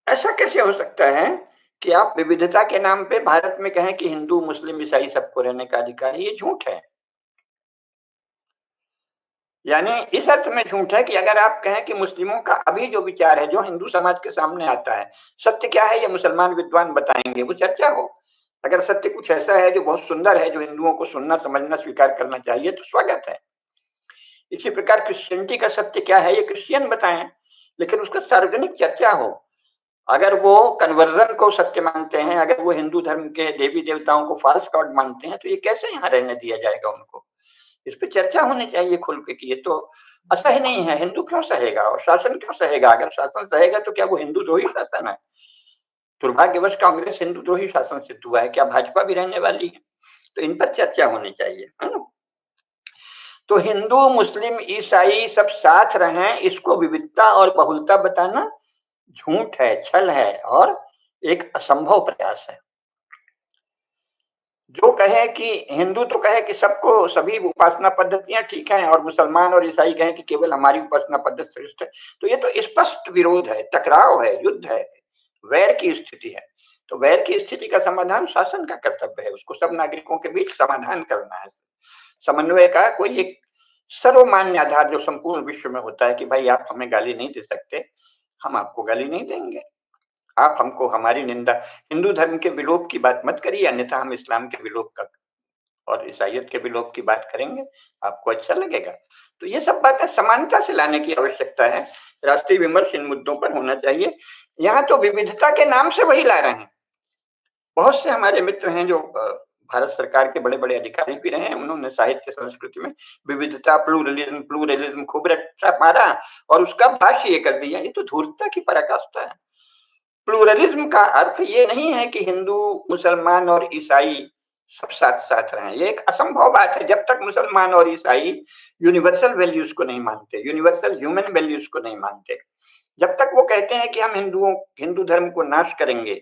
Speaker 1: ऐसा कैसे हो सकता है कि आप विविधता के नाम पे भारत में कहें कि हिंदू, मुस्लिम, ईसाई सबको रहने का अधिकार है? ये झूठ है। यानी इस अर्थ में झूठ है कि अगर आप कहें कि मुस्लिमों का अभी जो विचार है, जो हिंदू समाज के सामने आता है, सत्य क्या है ये मुसलमान विद्वान बताएँगे, वो चर्चा हो। अगर सत्य कुछ ऐसा है जो बहुत सुंदर है, जो हिंदुओं को सुनना, समझना, स्वीकार करना चाहिए, तो स्वागत है। इसी प्रकार क्रिश्चियनिटी का सत्य क्या है, ये क्रिश्चियन बताएँ, लेकिन उसका सार्वजनिक चर्चा हो। अगर वो कन्वर्जन को सत्य मानते हैं, अगर वो हिंदू धर्म के देवी-देवताओं को फ़ॉल्स गॉड मानते हैं, तो ये कैसे यहाँ रहने दिया जाएगा उनको? इस पे चर्चा होनी चाहिए खुल के कि ये तो असह्य नहीं है, हिंदू क्यों सहेगा और शासन क्यों सहेगा? अगर शासन सहेगा तो क्या वो हिंदूद्रोही शासन है? दुर्भाग्यवश कांग्रेस हिंदूद्रोही शासन सिद्ध हुआ है, क्या भाजपा भी रहने वाली है? तो इन पर चर्चा होनी चाहिए, है ना? तो हिंदू, मुस्लिम, ईसाई सब साथ रहें, इसको विविधता और बहुलता बताना झूठ है, छल है, और एक असंभव प्रयास है। जो कहे कि हिंदू तो कहे कि सबको, सभी उपासना पद्धतियाँ ठीक हैं, और मुसलमान और ईसाई कहें कि केवल हमारी उपासना पद्धति श्रेष्ठ है, तो ये तो स्पष्ट विरोध है, टकराव है, युद्ध है, वैर की स्थिति है। तो वैर की स्थिति का समाधान शासन का कर्तव्य है, उसको सब नागरिकों के बीच समाधान करना है। समन्वय का कोई एक सर्वमान्य आधार जो संपूर्ण विश्व में होता है कि भाई आप हमें गाली नहीं दे सकते, हम आपको गाली नहीं देंगे। आप हमको हमारी निंदा, हिंदू धर्म के विलोप की बात मत करिए, अन्यथा हम इस्लाम के विलोप का और ईसाइयत के विलोप की बात करेंगे, आपको अच्छा लगेगा। तो ये सब बातें समानता से लाने की आवश्यकता है, राष्ट्रीय विमर्श इन मुद्दों पर होना चाहिए। यहाँ तो विविधता के नाम से वही ला रहे हैं। बहुत से हमारे मित्र हैं जो भारत सरकार के बड़े-बड़े अधिकारी भी रहे हैं, उन्होंने साहित्य संस्कृति में विविधता, प्लूरलिज़्म प्लूरलिज़्म खूब रट्टा मारा, और उसका भाष्य ये कर दिया, ये तो धूर्तता की पराकाष्ठा है। प्लूरलिज़्म का अर्थ ये नहीं है कि हिंदू, मुसलमान और ईसाई सब साथ-साथ रहें। ये एक असंभव बात है, जब तक मुसलमान और ईसाई यूनिवर्सल वैल्यूज़ को नहीं मानते, यूनिवर्सल ह्यूमन वैल्यूज़ को नहीं मानते। जब तक वो कहते हैं कि हम हिंदू धर्म को नाश करेंगे,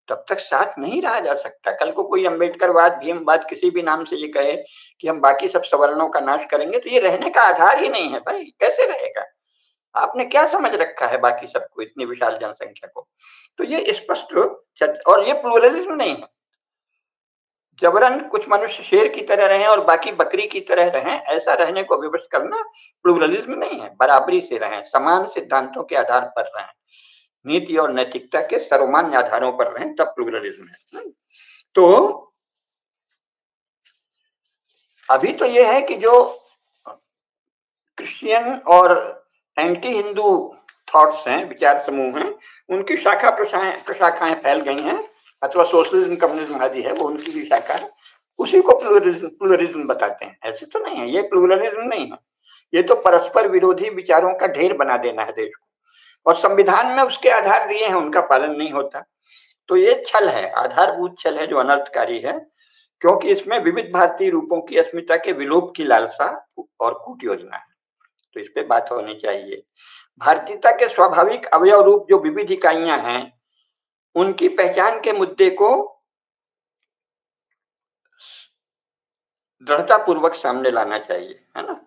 Speaker 1: तब तक साथ नहीं रहा जा सकता। कल को कोई अम्बेडकरवाद, भीमवाद किसी भी नाम से ये कहे कि हम बाकी सब सवर्णों का नाश करेंगे, तो ये रहने का आधार ही नहीं है भाई, कैसे रहेगा? आपने क्या समझ रखा है बाकी सबको, इतनी विशाल जनसंख्या को? तो ये स्पष्ट और ये प्लुरलिज़्म नहीं है। जबरन कुछ मनुष्य शेर की तरह रहें और बाकी बकरी की तरह रहें, ऐसा रहने को विवश करना प्लुरलिज़्म नहीं है। बराबरी से रहें, समान सिद्धांतों के आधार पर रहें। नीति और नैतिकता के सर्वमान्य आधारों पर रहें, तब प्लूरलिज्म है। तो अभी तो ये है कि जो क्रिश्चियन और एंटी हिंदू थॉट्स हैं, विचार समूह हैं, उनकी शाखा प्रशाखाएं फैल गई हैं, अथवा सोशलिज्म कम्युनिज्म आदि है वो उनकी भी शाखा है, उसी को प्लूरलिज्म बताते हैं। ऐसे तो नहीं है, ये प्लूरलिज्म नहीं है, ये तो परस्पर विरोधी विचारों का ढेर बना देना है देश को, और संविधान में उसके आधार दिए हैं, उनका पालन नहीं होता। तो ये छल है, आधारभूत छल है जो अनर्थकारी है, क्योंकि इसमें विविध भारतीय रूपों की अस्मिता के विलोप की लालसा और कूट योजना है। तो इस पे बात होनी चाहिए। भारतीयता के स्वाभाविक अवयव रूप जो विविध इकाइयां हैं, उनकी पहचान के मुद्दे को दृढ़ता पूर्वक सामने लाना चाहिए, है ना।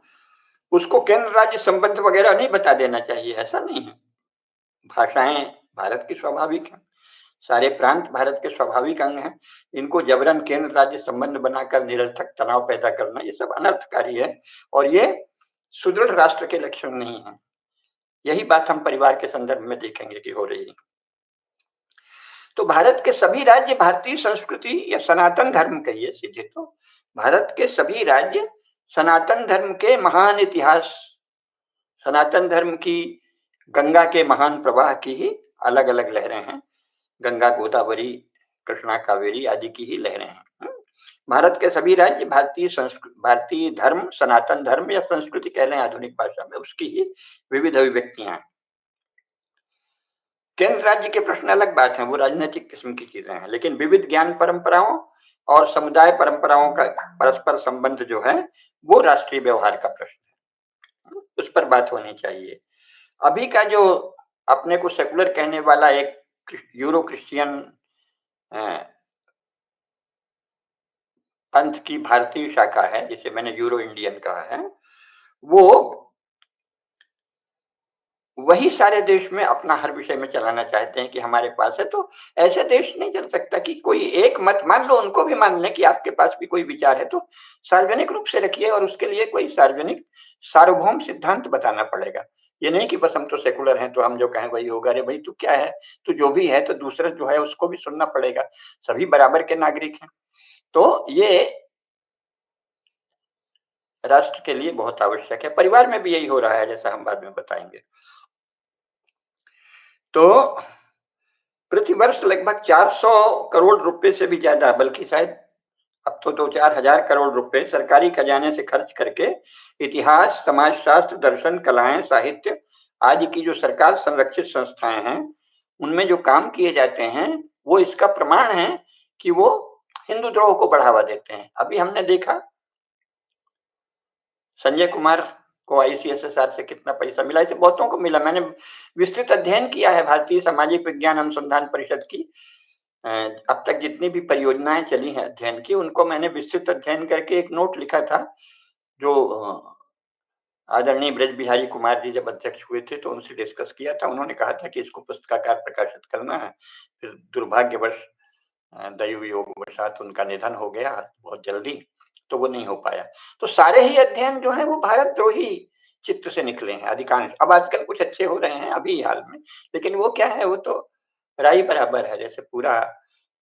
Speaker 1: उसको केंद्र राज्य संबंध वगैरह नहीं बता देना चाहिए, ऐसा नहीं है। भाषाएं भारत की स्वाभाविक हैं, सारे प्रांत भारत के स्वाभाविक अंग हैं, इनको जबरन केंद्र राज्य संबंध बनाकर निरर्थक तनाव पैदा करना, ये सब अनर्थकारी है, और ये सुदृढ़ राष्ट्र के लक्षण नहीं है। यही बात हम परिवार के संदर्भ में देखेंगे कि हो रही है। तो भारत के सभी राज्य भारतीय संस्कृति या सनातन धर्म कहिए सीधे, तो भारत के सभी राज्य सनातन धर्म के महान इतिहास, सनातन धर्म की गंगा के महान प्रवाह की ही अलग अलग लहरें हैं। गंगा, गोदावरी, कृष्णा, कावेरी आदि की ही लहरें हैं। भारत के सभी राज्य भारतीय धर्म, सनातन धर्म या संस्कृति कह लें आधुनिक भाषा में, उसकी ही विविध अभिव्यक्तियां हैं। केंद्र राज्य के प्रश्न अलग बात है, वो राजनीतिक किस्म की चीजें हैं, लेकिन विविध ज्ञान परंपराओं और समुदाय परंपराओं का परस्पर संबंध जो है वो राष्ट्रीय व्यवहार का प्रश्न है, उस पर बात होनी चाहिए। अभी का जो अपने को सेकुलर कहने वाला एक यूरो क्रिश्चियन पंथ की भारतीय शाखा है, जिसे मैंने यूरो इंडियन कहा है, वो वही सारे देश में अपना हर विषय में चलाना चाहते हैं कि हमारे पास है। तो ऐसे देश नहीं चल सकता कि कोई एक मत मान लो, उनको भी मान लें कि आपके पास भी कोई विचार है तो सार्वजनिक रूप से रखिए, और उसके लिए कोई सार्वजनिक सार्वभौम सिद्धांत बताना पड़ेगा। ये नहीं कि बस हम तो सेकुलर हैं तो हम जो कहें वही होगा। अरे भाई तू क्या है, तू जो भी है तो दूसरा जो है उसको भी सुनना पड़ेगा, सभी बराबर के नागरिक हैं। तो ये राष्ट्र के लिए बहुत आवश्यक है। परिवार में भी यही हो रहा है, जैसा हम बाद में बताएंगे। तो प्रतिवर्ष लगभग 400 करोड़ रुपए से भी ज्यादा, बल्कि शायद अब तो 2-4 हजार करोड़ रुपए सरकारी खजाने से खर्च करके इतिहास, समाजशास्त्र, दर्शन, कलाएं, साहित्य आदि की जो सरकार संरक्षित संस्थाएं हैं, उनमें जो काम किए जाते हैं, वो इसका प्रमाण है कि वो हिंदू द्रोह को बढ़ावा देते हैं। अभी हमने देखा संजय कुमार को आईसीएसएसआर से कितना पैसा मिला, इसे बहुतों को मिला। मैंने विस्तृत अध्ययन किया है भारतीय सामाजिक विज्ञान अनुसंधान परिषद की, अब तक जितनी भी परियोजनाएं चली हैं अध्ययन की, उनको मैंने विस्तृत अध्ययन करके एक नोट लिखा था, जो आदरणीय ब्रज बिहारी कुमार जी जब अध्यक्ष हुए थे तो उनसे डिस्कस किया था। उन्होंने कहा था कि इसको पुस्तकाकार प्रकाशित करना है, फिर दुर्भाग्यवश दैव योगवशात उनका निधन हो गया बहुत जल्दी, तो वो नहीं हो पाया। तो सारे ही अध्ययन जो है वो भारतद्रोही चित्त से निकले हैं अधिकांश। अब आजकल कुछ अच्छे हो रहे हैं अभी हाल में, लेकिन वो क्या है, वो तो राई बराबर है, जैसे पूरा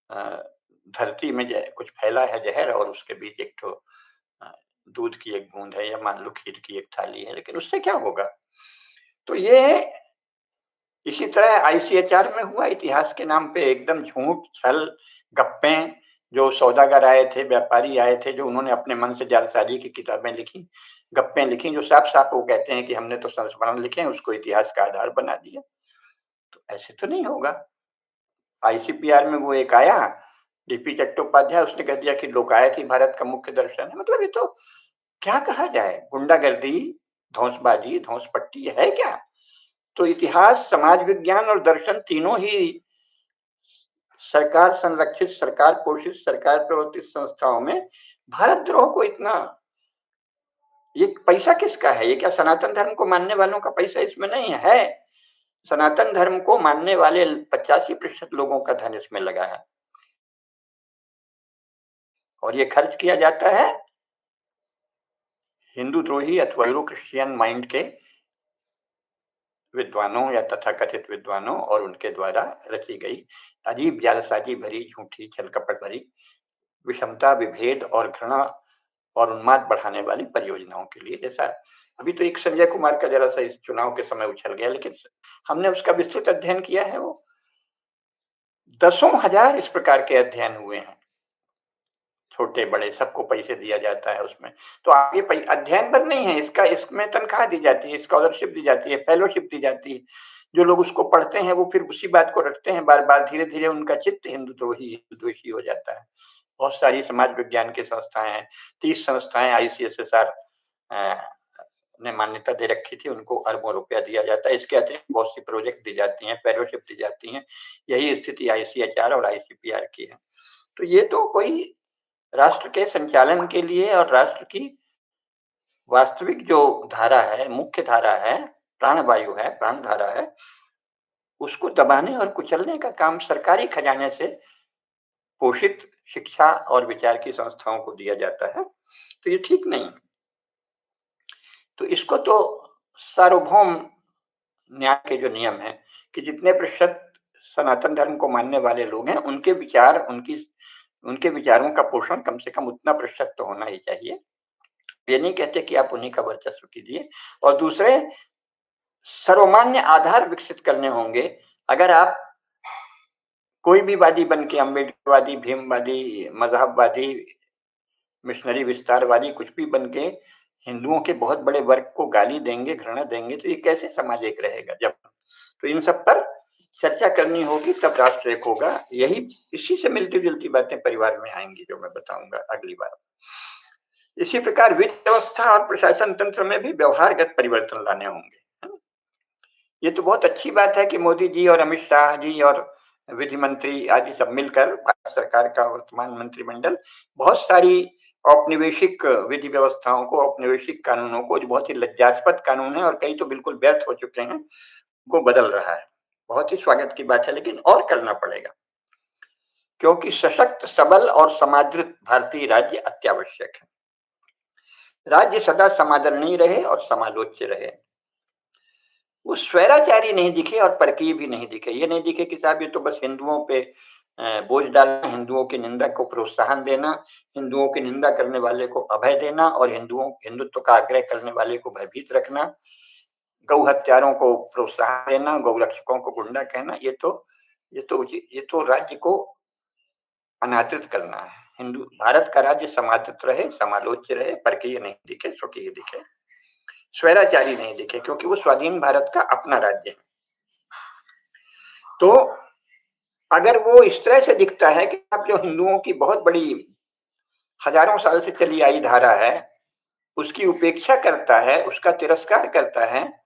Speaker 1: धरती में कुछ फैला है जहर और उसके बीच एक ठो दूध की एक बूंद है, या मान लो खीर की एक थाली है, लेकिन उससे क्या होगा। तो ये इसी तरह आईसीएचआर में हुआ, इतिहास के नाम पे एकदम झूठ, छल, गप्पे। जो सौदागर आए थे, व्यापारी आए थे, जो उन्होंने अपने मन से जालसाजी की किताबें लिखी, गप्पे लिखी, जो साफ साफ वो कहते हैं कि हमने तो संस्मरण लिखे हैं, उसको इतिहास का आधार बना दिया। तो ऐसे तो नहीं होगा। आईसीपीआर में वो एक आया डीपी चट्टोपाध्याय, उसने कह दिया कि लोकायत ही भारत का मुख्य दर्शन है। मतलब ये तो क्या कहा जाए, गुंडागर्दी, धौंसबाजी, धौंसपट्टी है क्या। तो इतिहास, समाज विज्ञान और दर्शन तीनों ही सरकार संरक्षित, सरकार पोषित, सरकार प्रवर्तित संस्थाओं में भारतद्रोह को इतना, ये पैसा किसका है, ये क्या सनातन धर्म को मानने वालों का पैसा इसमें नहीं है। सनातन धर्म को मानने वाले 85% लोगों का धन इसमें लगा है, और ये खर्च किया जाता है हिंदू द्रोही अथवा यूरो क्रिश्चियन माइंड के विद्वानों या तथाकथित विद्वानों और उनके द्वारा रची गई अजीब जालसाजी भरी, झूठी, छल-कपट भरी, विषमता, विभेद और घृणा और उन्माद बढ़ाने वाली परियोजनाओं के लिए। जैसा अभी तो एक संजय कुमार का ज़रा-सा इस चुनाव के समय उछल गया, लेकिन हमने उसका विस्तृत अध्ययन किया है। वो दसों हजार इस प्रकार के अध्ययन हुए हैं, छोटे-बड़े सबको पैसे दिया जाता है उसमें। तो आगे अध्ययन पर नहीं है, इसका इसमें तनख्वाह दी जाती है, स्कॉलरशिप दी जाती है, फेलोशिप दी जाती है। जो लोग उसको पढ़ते हैं वो फिर उसी बात को रटते हैं बार-बार, धीरे-धीरे उनका चित्त हिंदुत्वही हिंदुद्वेषी हो जाता है। बहुत सारी समाज विज्ञान की संस्थाएँ हैं, 30 संस्थाएँ आईसीएसएसआर ने मान्यता दे रखी थी, उनको अरबों रुपया दिया जाता है। इसके अतिरिक्त बहुत सी प्रोजेक्ट दी जाती हैं, फेलोशिप दी जाती हैं। यही स्थिति आईसीएचआर और आईसीपीआर की है। तो ये तो कोई राष्ट्र के संचालन के लिए और राष्ट्र की वास्तविक जो धारा है, मुख्य धारा है, प्राणवायु है, प्राणधारा है, उसको दबाने और कुचलने का काम सरकारी खजाने से पोषित शिक्षा और विचार की संस्थाओं को दिया जाता है। तो ये ठीक नहीं। तो इसको तो सार्वभौम न्याय के जो नियम हैं कि जितने प्रतिशत सनातन धर्म को मानने वाले लोग हैं, उनके विचार, उनके विचारों का पोषण कम से कम उतना प्रतिशत तो होना ही चाहिए। ये नहीं कहते कि आप उन्हीं का वर्चस्व कीजिए। और दूसरे सर्वमान्य आधार विकसित करने होंगे। अगर आप कोई भी वादी बन के, अम्बेडकरवादी, भीमवादी, मज़हबवादी, मिशनरी विस्तारवादी कुछ भी बन के हिंदुओं के बहुत बड़े वर्ग को गाली देंगे, घृणा देंगे, तो ये कैसे समाज एक रहेगा जब? तो इन सब पर चर्चा करनी होगी, तब राष्ट्र एक होगा। यही इसी से मिलती-जुलती बातें परिवार में आएँगी, जो मैं बताऊँगा अगली बार। इसी प्रकार वित्त व्यवस्था और प्रशासन तंत्र में भी व्यवहारगत परिवर्तन लाने होंगे, है ना? ये तो बहुत अच्छी बात है कि मोदी जी और अमित शाह जी और विधि मंत्री आदि सब मिलकर, भारत सरकार का वर्तमान मंत्रिमंडल बहुत सारी औपनिवेशिक विधि व्यवस्थाओं को, औपनिवेशिक कानूनों को, जो बहुत ही लज्जास्पद कानून है और कई तो बिल्कुल व्यर्थ हो चुके हैं, को बदल रहा है। बहुत ही स्वागत की बात है, लेकिन और करना पड़ेगा, क्योंकि सशक्त, सबल और समादृत भारतीय राज्य अत्यावश्यक है। राज्य सदा समादरणीय रहे और समालोच्य रहे। वो स्वैराचारी नहीं दिखे और परकीय भी नहीं दिखे। ये नहीं दिखे कि साहब ये तो बस हिंदुओं पे बोझ डालना, हिंदुओं की निंदा को प्रोत्साहन देना, हिंदुओं की निंदा करने वाले को अभय देना और हिंदुत्व का आग्रह करने वाले को भयभीत रखना, गौ हत्यारों को प्रोत्साहन देना, गौरक्षकों को गुंडा कहना, ये तो राज्य को अनादृत करना है। भारत का राज्य समादृत रहे, समालोच्य रहे, परकीय नहीं दिखे, स्वकीय दिखे, स्वैराचारी नहीं दिखे, क्योंकि वो स्वाधीन भारत का अपना राज्य है। तो अगर वो इस तरह से दिखता है कि अब जो हिंदुओं की बहुत बड़ी हजारों साल से चली आई धारा है, उसकी उपेक्षा करता है, उसका तिरस्कार करता है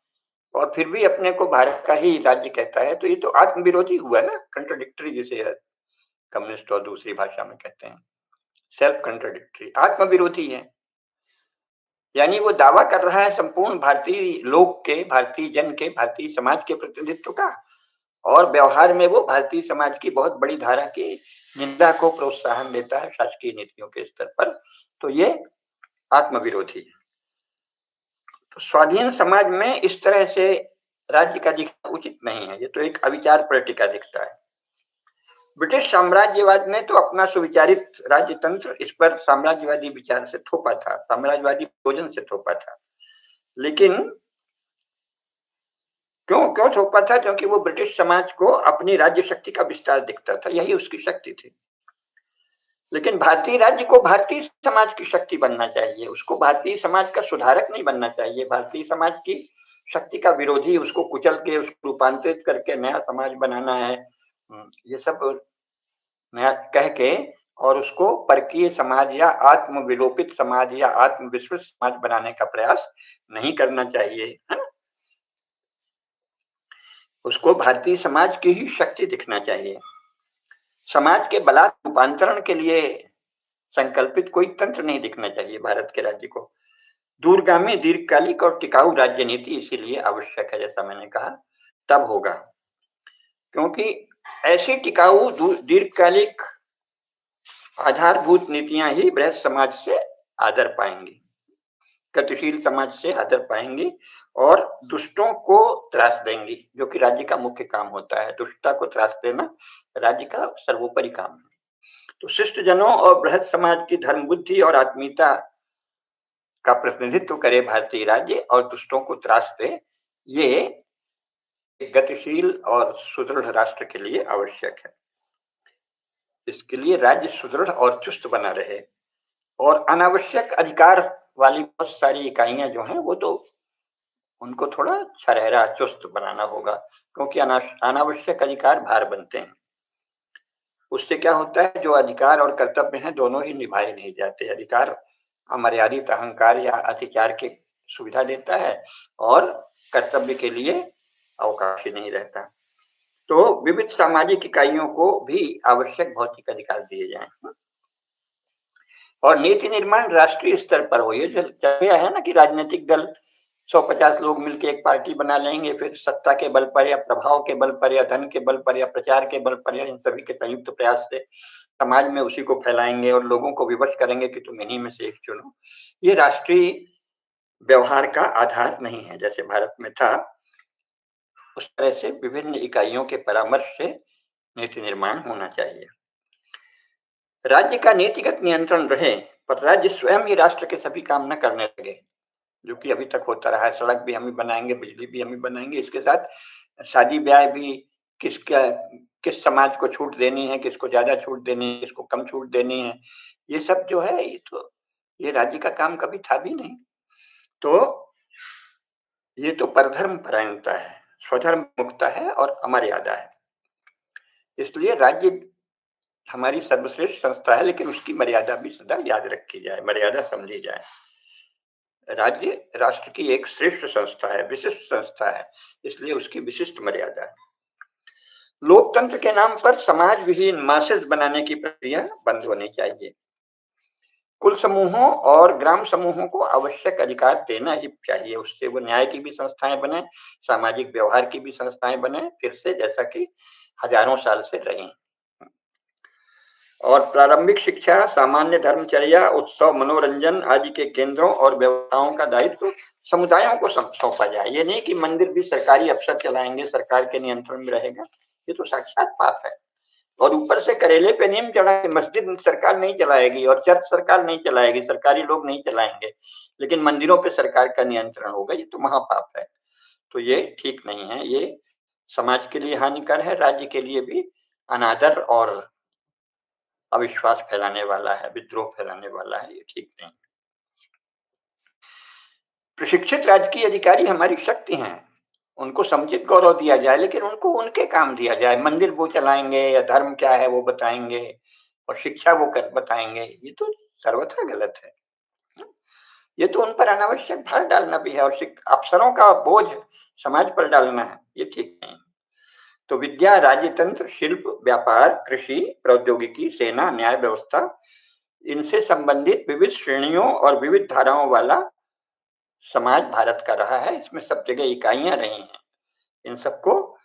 Speaker 1: और फिर भी अपने को भारत का ही राज्य कहता है, तो ये तो आत्मविरोधी हुआ ना, कंट्राडिक्टरी, जिसे कम्युनिस्ट और दूसरी भाषा में कहते हैं, सेल्फ कंट्राडिक्टरी, आत्मविरोधी है। यानी वो दावा कर रहा है संपूर्ण भारतीय लोग के, भारतीय जन के, भारतीय समाज के प्रतिनिधित्व का, और व्यवहार में वो भारतीय समाज की बहुत बड़ी धारा की निंदा को प्रोत्साहन देता है शासकीय नीतियों के स्तर पर। तो ये आत्मविरोधी है। तो स्वाधीन समाज में इस तरह से राज्य का दिखना उचित नहीं है। ये तो एक अविचार पलटिका दिखता है। ब्रिटिश साम्राज्यवाद ने तो अपना सुविचारित राज्य तंत्र इस पर साम्राज्यवादी विचार से थोपा था, साम्राज्यवादी भोजन से थोपा था। लेकिन क्यों थोपा था? क्योंकि वो ब्रिटिश समाज को अपनी राज्य शक्ति का विस्तार दिखता था, यही उसकी शक्ति थी। लेकिन भारतीय राज्य को भारतीय समाज की शक्ति बनना चाहिए, उसको भारतीय समाज का सुधारक नहीं बनना चाहिए, भारतीय समाज की शक्ति का विरोधी, उसको कुचल के, उसको रूपांतरित करके नया समाज बनाना है, ये सब नया कह के, और उसको परकीय समाज या आत्मविलोपित समाज या आत्मविस्मृत समाज बनाने का प्रयास नहीं करना चाहिए, है ना? उसको भारतीय समाज की ही शक्ति दिखना चाहिए। समाज के बलात् रूपांतरण के लिए संकल्पित कोई तंत्र नहीं दिखना चाहिए भारत के राज्य को। दूरगामी, दीर्घकालिक और टिकाऊ राज्य नीति इसीलिए आवश्यक है, जैसा मैंने कहा, तब होगा, क्योंकि ऐसी टिकाऊ दीर्घकालिक आधारभूत नीतियां ही बृहत समाज से आदर पाएंगी। गतिशील समाज से आदर पाएंगी और दुष्टों को त्रास देंगी, जो कि राज्य का मुख्य काम होता है। दुष्टता को त्रास देना राज्य का सर्वोपरि काम है। तो शिष्ट जनों और बृहद समाज की धर्म बुद्धि और आत्मीयता का प्रतिनिधित्व करे भारतीय राज्य और दुष्टों को त्रास दे, ये एक गतिशील और सुदृढ़ राष्ट्र के लिए आवश्यक है। इसके लिए राज्य सुदृढ़ और चुस्त बना रहे और अनावश्यक अधिकार वाली बहुत सारी इकाइयां जो हैं वो तो उनको थोड़ा छरहरा चुस्त बनाना होगा, क्योंकि अनावश्यक अधिकार भार बनते हैं। उससे क्या होता है, जो अधिकार और कर्तव्य हैं दोनों ही निभाए नहीं जाते। अधिकार अमर्यादित अहंकार या अतिचार की सुविधा देता है और कर्तव्य के लिए अवकाश ही नहीं रहता। तो विविध सामाजिक इकाइयों को भी आवश्यक भौतिक अधिकार दिए जाएं और नीति निर्माण राष्ट्रीय स्तर पर हो। ये जो चल गया है ना कि राजनीतिक दल 150 लोग मिलकर एक पार्टी बना लेंगे, फिर सत्ता के बल पर या प्रभाव के बल पर या धन के बल पर या प्रचार के बल पर या इन सभी के संयुक्त प्रयास से समाज में उसी को फैलाएंगे और लोगों को विवश करेंगे कि तुम इन्हीं में से एक चुनो। ये राष्ट्रीय व्यवहार का आधार नहीं है। जैसे भारत में था उस तरह से विभिन्न इकाइयों के परामर्श से नीति निर्माण होना चाहिए। राज्य का नीतिगत नियंत्रण रहे पर राज्य स्वयं ही राष्ट्र के सभी काम न करने लगे, जो कि अभी तक होता रहा है। सड़क भी हम ही बनाएंगे, बिजली भी हम ही बनाएंगे, इसके साथ शादी ब्याह भी किसका किस समाज को छूट देनी है, किसको ज्यादा छूट देनी है, किसको कम छूट देनी है, ये सब जो है ये राज्य का काम कभी था भी नहीं। तो ये तो परधर्म परायणता है, स्वधर्म मुक्ता है और अमर्यादा है। इसलिए राज्य हमारी सर्वश्रेष्ठ संस्था है, लेकिन उसकी मर्यादा भी सदा याद रखी जाए, मर्यादा समझी जाए। राज्य राष्ट्र की एक श्रेष्ठ संस्था है, विशिष्ट संस्था है, इसलिए उसकी विशिष्ट मर्यादा है। लोकतंत्र के नाम पर समाज विहीन मासेस बनाने की प्रक्रिया बंद होनी चाहिए। कुल समूहों और ग्राम समूहों को आवश्यक अधिकार देना ही चाहिए, उससे वो न्याय की भी संस्थाएं बने, सामाजिक व्यवहार की भी संस्थाएं बने, फिर से जैसा कि हजारों साल से रही। और प्रारंभिक शिक्षा, सामान्य धर्मचर्या, उत्सव, मनोरंजन आदि के केंद्रों और व्यवस्थाओं का दायित्व समुदायों को सौंपा जाए। ये नहीं कि मंदिर भी सरकारी अफसर चलाएंगे, सरकार के नियंत्रण में रहेगा, ये तो साक्षात पाप है। और ऊपर से करेले पे नीम चढ़ा के मस्जिद सरकार नहीं चलाएगी और चर्च सरकार नहीं चलाएगी, सरकारी लोग नहीं चलाएंगे, लेकिन मंदिरों पे सरकार का नियंत्रण होगा, ये तो महापाप है। तो ये ठीक नहीं है, ये समाज के लिए हानिकर है, राज्य के लिए भी अनादर और अविश्वास फैलाने वाला है, विद्रोह फैलाने वाला है, ये ठीक नहीं। प्रशिक्षित राजकीय अधिकारी हमारी शक्ति हैं, उनको समुचित गौरव दिया जाए, लेकिन उनको उनके काम दिया जाए। मंदिर वो चलाएंगे या धर्म क्या है वो बताएंगे और शिक्षा वो कर बताएंगे, ये तो सर्वथा गलत है। ये तो उन पर अनावश्यक भार डालना भी है और अफसरों का बोझ समाज पर डालना है, ये ठीक नहीं। तो विद्या, राजतंत्र, शिल्प, व्यापार, कृषि, प्रौद्योगिकी, सेना, न्याय व्यवस्था, इनसे संबंधित विविध श्रेणियों और विविध धाराओं वाला समाज भारत का रहा है। इसमें सब जगह इकाइयां रही हैं, इन सबको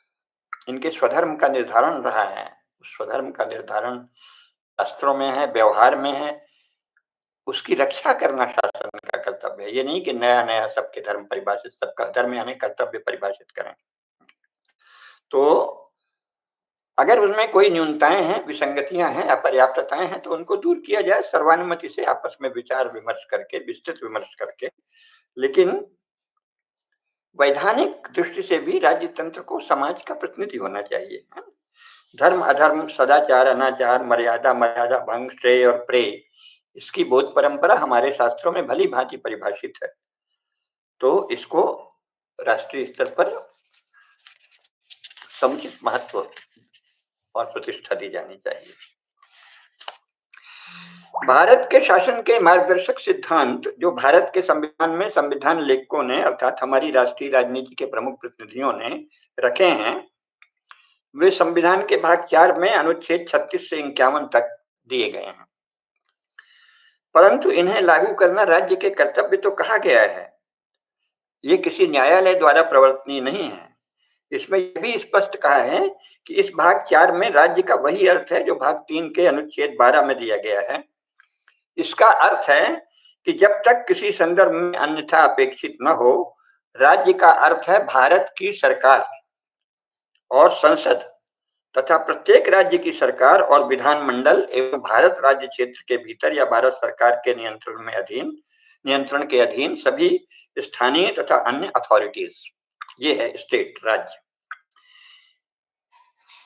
Speaker 1: इनके स्वधर्म का निर्धारण रहा है। स्वधर्म का निर्धारण शास्त्रों में है, व्यवहार में है, उसकी रक्षा करना शासन का कर्तव्य है। ये नहीं कि नया नया सबके धर्म परिभाषित, सबका धर्म यानी कर्तव्य परिभाषित करें। तो अगर उसमें कोई न्यूनताएं हैं, विसंगतियां हैं, अपर्याप्तताएं हैं, तो उनको दूर किया जाए सर्वानुमति से, आपस में विचार विमर्श करके, विस्तृत विमर्श करके। लेकिन वैधानिक दृष्टि से भी राज्य तंत्र को समाज का प्रतिनिधि होना चाहिए। धर्म अधर्म, सदाचार अनाचार, मर्यादा मर्यादा भंग, श्रेय और प्रेय, इसकी बोध परंपरा हमारे शास्त्रों में भली भांति परिभाषित है। तो इसको राष्ट्रीय स्तर पर समुचित महत्व और प्रतिष्ठा दी जानी चाहिए। भारत के शासन के मार्गदर्शक सिद्धांत जो भारत के संविधान में संविधान लेखकों ने अर्थात हमारी राष्ट्रीय राजनीति के प्रमुख प्रतिनिधियों ने रखे हैं, वे संविधान के भाग 4 में अनुच्छेद 36 से 51 तक दिए गए हैं। परंतु इन्हें लागू करना राज्य के कर्तव्य तो कहा गया है, ये किसी न्यायालय द्वारा प्रवर्तनीय नहीं है। इसमें यह भी स्पष्ट कहा है कि इस भाग 4 में राज्य का वही अर्थ है जो भाग 3 के अनुच्छेद 12 में दिया गया है। इसका अर्थ है कि जब तक किसी संदर्भ में अन्यथा अपेक्षित न हो, राज्य का अर्थ है भारत की सरकार और संसद तथा प्रत्येक राज्य की सरकार और विधानमंडल एवं भारत राज्य क्षेत्र के भीतर या भारत सरकार के नियंत्रण के अधीन सभी स्थानीय तथा अन्य अथॉरिटीज। ये है स्टेट, राज्य।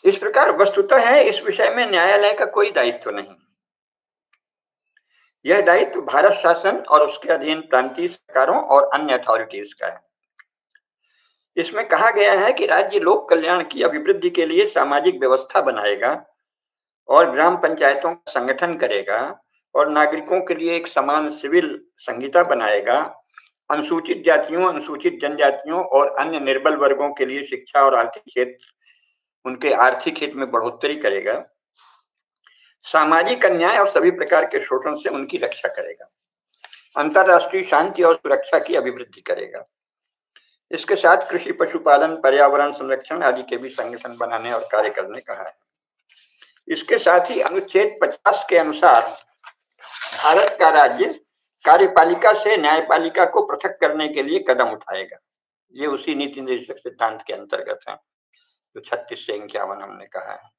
Speaker 1: इस प्रकार वस्तुतः है इस विषय में न्यायालय का कोई दायित्व नहीं। यह दायित्व भारत शासन और उसके अधीन प्रांतीय सरकारों और अन्य अथॉरिटीज का है। इसमें कहा गया है कि राज्य लोक कल्याण की अभिवृद्धि के लिए सामाजिक व्यवस्था बनाएगा और ग्राम पंचायतों का संगठन करेगा और नागरिकों के लिए एक समान सिविल संहिता बनाएगा, अनुसूचित जातियों, अनुसूचित जनजातियों और अन्य निर्बल वर्गों के लिए शिक्षा और आर्थिक क्षेत्र उनके आर्थिक हित में बढ़ोतरी करेगा, सामाजिक अन्याय और सभी प्रकार के शोषण से उनकी रक्षा करेगा, अंतरराष्ट्रीय शांति और सुरक्षा की अभिवृद्धि करेगा। इसके साथ कृषि, पशुपालन, पर्यावरण संरक्षण आदि के भी संगठन बनाने और कार्य करने कहा है। इसके साथ ही अनुच्छेद 50 के अनुसार भारत का राज्य कार्यपालिका से न्यायपालिका को पृथक करने के लिए कदम उठाएगा। ये उसी नीति निर्देशक सिद्धांत के अंतर्गत है जो 36 से 51 हमने कहा है।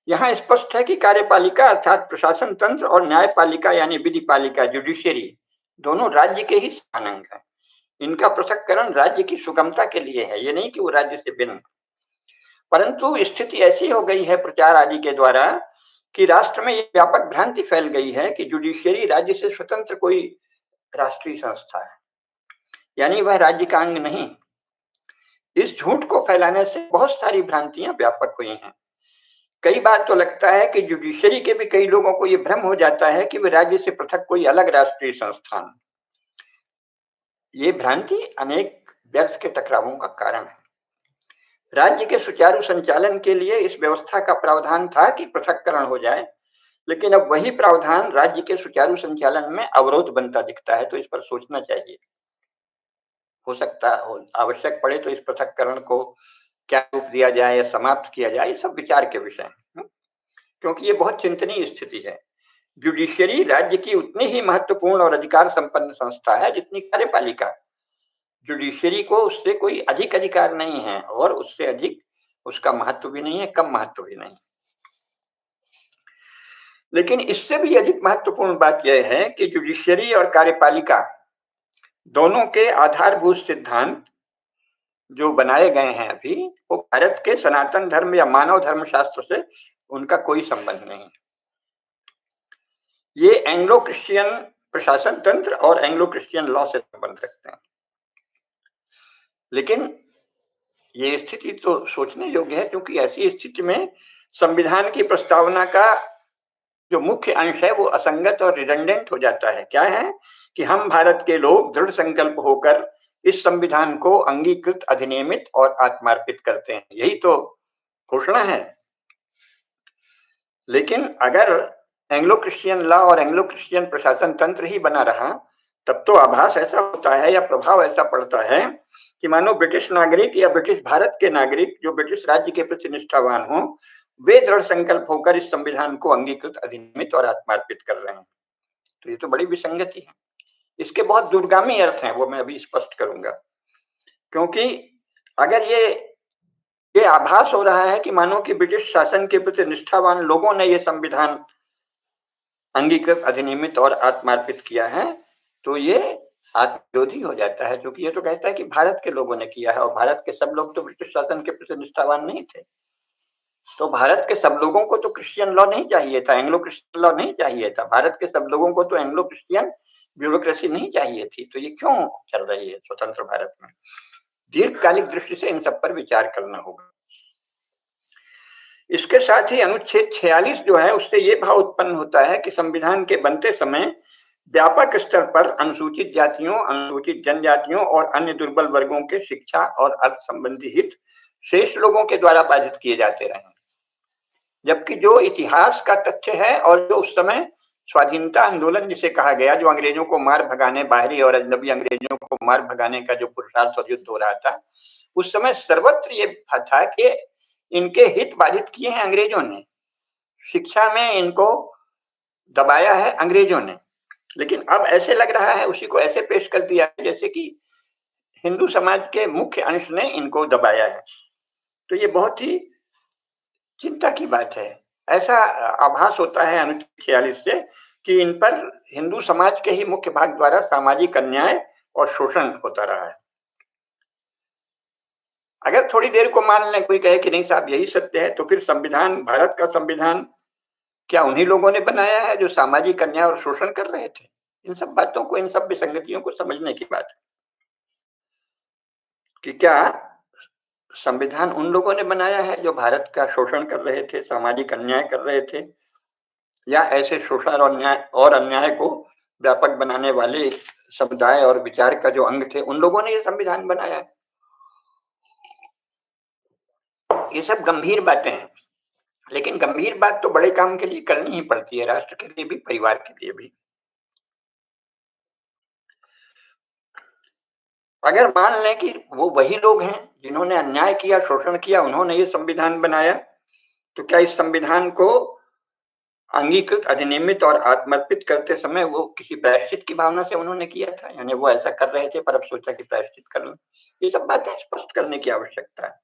Speaker 1: यहाँ स्पष्ट है कि कार्यपालिका अर्थात प्रशासन तंत्र और न्यायपालिका यानी विधिपालिका, जुडिशियरी, दोनों राज्य के ही स्थानांग हैं। इनका पृथक्करण राज्य की सुगमता के लिए है, ये नहीं कि वो राज्य से भिन्न। परंतु स्थिति ऐसी हो गई है प्रचार आदि के द्वारा कि राष्ट्र में ये व्यापक भ्रांति फैल गई है कि जुडिशियरी राज्य से स्वतंत्र कोई राष्ट्रीय संस्था है, यानी वह राज्य का अंग नहीं। इस झूठ को फैलाने से बहुत सारी भ्रांतियां व्यापक हुई हैं। कई बार तो लगता है कि जुडिशियरी के भी कई लोगों को यह भ्रम हो जाता है कि वे राज्य से पृथक कोई अलग राष्ट्रीय संस्थान। ये भ्रांति अनेक व्यर्थ के टकरावों का कारण है। राज्य के सुचारू संचालन के लिए इस व्यवस्था का प्रावधान था कि पृथक्करण हो जाए, लेकिन अब वही प्रावधान राज्य के सुचारू संचालन में अवरोध बनता दिखता है। तो इस पर सोचना चाहिए। हो सकता हो आवश्यक पड़े तो इस पृथक्करण को क्या रूप दिया जाए या समाप्त किया जाए, ये सब विचार के विषय हैं, क्योंकि ये बहुत चिंतनीय स्थिति है। जुडिशियरी राज्य की उतनी ही महत्वपूर्ण और अधिकार संपन्न संस्था है जितनी कार्यपालिका। जुडिशियरी को उससे कोई अधिक अधिकार नहीं है और उससे अधिक उसका महत्व भी नहीं है, कम महत्व भी नहीं। लेकिन इससे भी अधिक महत्वपूर्ण बात यह है कि जुडिशियरी और कार्यपालिका दोनों के आधारभूत सिद्धांत जो बनाए गए हैं अभी, वो भारत के सनातन धर्म या मानव धर्म शास्त्र से उनका कोई संबंध नहीं। ये एंग्लो क्रिश्चियन प्रशासन तंत्र और एंग्लो क्रिश्चियन लॉ से संबंध रखते हैं। लेकिन ये स्थिति तो सोचने योग्य है, क्योंकि ऐसी स्थिति में संविधान की प्रस्तावना का जो मुख्य अंश है वो असंगत और रिडंडेंट हो जाता है। क्या है कि हम भारत के लोग दृढ़ संकल्प होकर इस संविधान को अंगीकृत, अधिनियमित और आत्मार्पित करते हैं, यही तो घोषणा है। लेकिन अगर एंग्लो क्रिश्चियन लॉ और एंग्लो क्रिश्चियन प्रशासन तंत्र ही बना रहा, तब तो आभास ऐसा होता है या प्रभाव ऐसा पड़ता है कि मानो ब्रिटिश नागरिक या ब्रिटिश भारत के नागरिक जो ब्रिटिश राज्य के प्रति निष्ठावान हो, वे दृढ़ संकल्प होकर इस संविधान को अंगीकृत, अधिनियमित और आत्मार्पित कर रहे हैं। तो ये तो बड़ी विसंगति है। इसके बहुत दूरगामी अर्थ हैं, वो मैं अभी स्पष्ट करूंगा। क्योंकि अगर ये आभास हो रहा है कि मानो कि ब्रिटिश शासन के प्रति निष्ठावान लोगों ने ये संविधान अंगीकृत, अधिनियमित और आत्मार्पित किया है, तो ये आत्मविरोधी हो जाता है, क्योंकि ये तो कहता है कि भारत के लोगों ने किया है और भारत के सब लोग तो ब्रिटिश शासन के प्रति निष्ठावान नहीं थे। तो भारत के सब लोगों को तो क्रिश्चियन लॉ नहीं चाहिए था, एंग्लो क्रिश्चियन लॉ नहीं चाहिए था। भारत के सब लोगों को तो एंग्लो क्रिश्चियन ब्यूरोक्रेसी नहीं चाहिए थी। तो ये क्यों चल रही है स्वतंत्र भारत में? दीर्घकालिक दृष्टि से इन सब पर विचार करना होगा। इसके साथ ही अनुच्छेद 46 जो है, उससे ये भाव उत्पन्न होता है कि संविधान के बनते समय व्यापक स्तर पर अनुसूचित जातियों, अनुसूचित जनजातियों और अन्य दुर्बल वर्गों के शिक्षा और अर्थ संबंधी हित शेष लोगों के द्वारा बाधित किए जाते रहे। जबकि जो इतिहास का तथ्य है और जो उस समय स्वाधीनता आंदोलन जिसे कहा गया, जो अंग्रेजों को मार भगाने, बाहरी और अजनबी अंग्रेजों को मार भगाने का जो पुरुषार्थ और युद्ध हो रहा था, उस समय सर्वत्र ये था कि इनके हित बाधित किए हैं अंग्रेजों ने, शिक्षा में इनको दबाया है अंग्रेजों ने, लेकिन अब ऐसे लग रहा है उसी को ऐसे पेश कर दिया है जैसे कि हिंदू समाज के मुख्य अंश ने इनको दबाया है। तो ये बहुत ही चिंता की बात है। ऐसा आभास होता है अनुच्छेद 46 से कि इन पर हिंदू समाज के ही मुख्य भाग द्वारा सामाजिक अन्याय और शोषण होता रहा है। अगर थोड़ी देर को मान लें कोई कहे कि नहीं साहब यही सत्य है, तो फिर संविधान, भारत का संविधान क्या उन्हीं लोगों ने बनाया है जो सामाजिक अन्याय और शोषण कर रहे थे? इन सब बातों को, इन सब विसंगतियों को समझने की बात है कि क्या संविधान उन लोगों ने बनाया है जो भारत का शोषण कर रहे थे, सामाजिक अन्याय कर रहे थे, या ऐसे शोषण और अन्याय को व्यापक बनाने वाले समुदाय और विचार का जो अंग थे उन लोगों ने ये संविधान बनाया है? ये सब गंभीर बातें हैं, लेकिन गंभीर बात तो बड़े काम के लिए करनी ही पड़ती है, राष्ट्र के लिए भी, परिवार के लिए भी। अगर मान लें कि वो वही लोग हैं जिन्होंने अन्याय किया, शोषण किया, उन्होंने ये संविधान बनाया, तो क्या इस संविधान को अंगीकृत, अधिनियमित और आत्मर्पित करते समय वो किसी प्रायश्चित की भावना से उन्होंने किया था? यानी वो ऐसा कर रहे थे पर अब सोचा कि प्रायश्चित कर लें। ये सब बातें स्पष्ट करने की आवश्यकता है।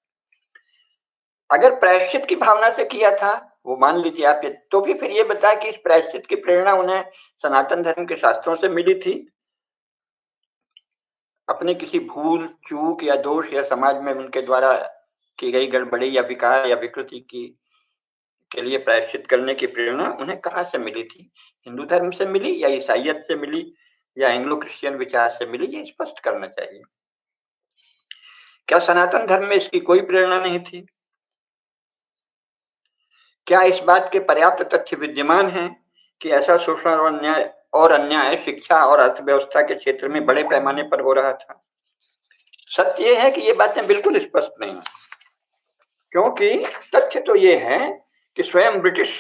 Speaker 1: अगर प्रायश्चित की भावना से किया था, वो मान लीजिए आप ये, तो भी फिर ये बताएं कि इस प्रायश्चित की प्रेरणा उन्हें सनातन धर्म के शास्त्रों से मिली थी, अपने किसी भूल, चूक या दोष या समाज में उनके द्वारा की गई गड़बड़ी या विकार या विकृति की के लिए प्रायश्चित करने की प्रेरणा उन्हें कहाँ से मिली थी? हिंदू धर्म से मिली या ईसाइयत से मिली या एंग्लो क्रिश्चियन विचार से मिली? ये स्पष्ट करना चाहिए। क्या सनातन धर्म में इसकी कोई प्रेरणा नहीं थी? क्या इस बात के पर्याप्त तथ्य विद्यमान हैं कि ऐसा शोषण और अन्याय शिक्षा और अर्थव्यवस्था के क्षेत्र में बड़े पैमाने पर हो रहा था? सत्य ये है कि ये बातें बिल्कुल स्पष्ट नहीं, क्योंकि तथ्य तो ये है कि स्वयं ब्रिटिश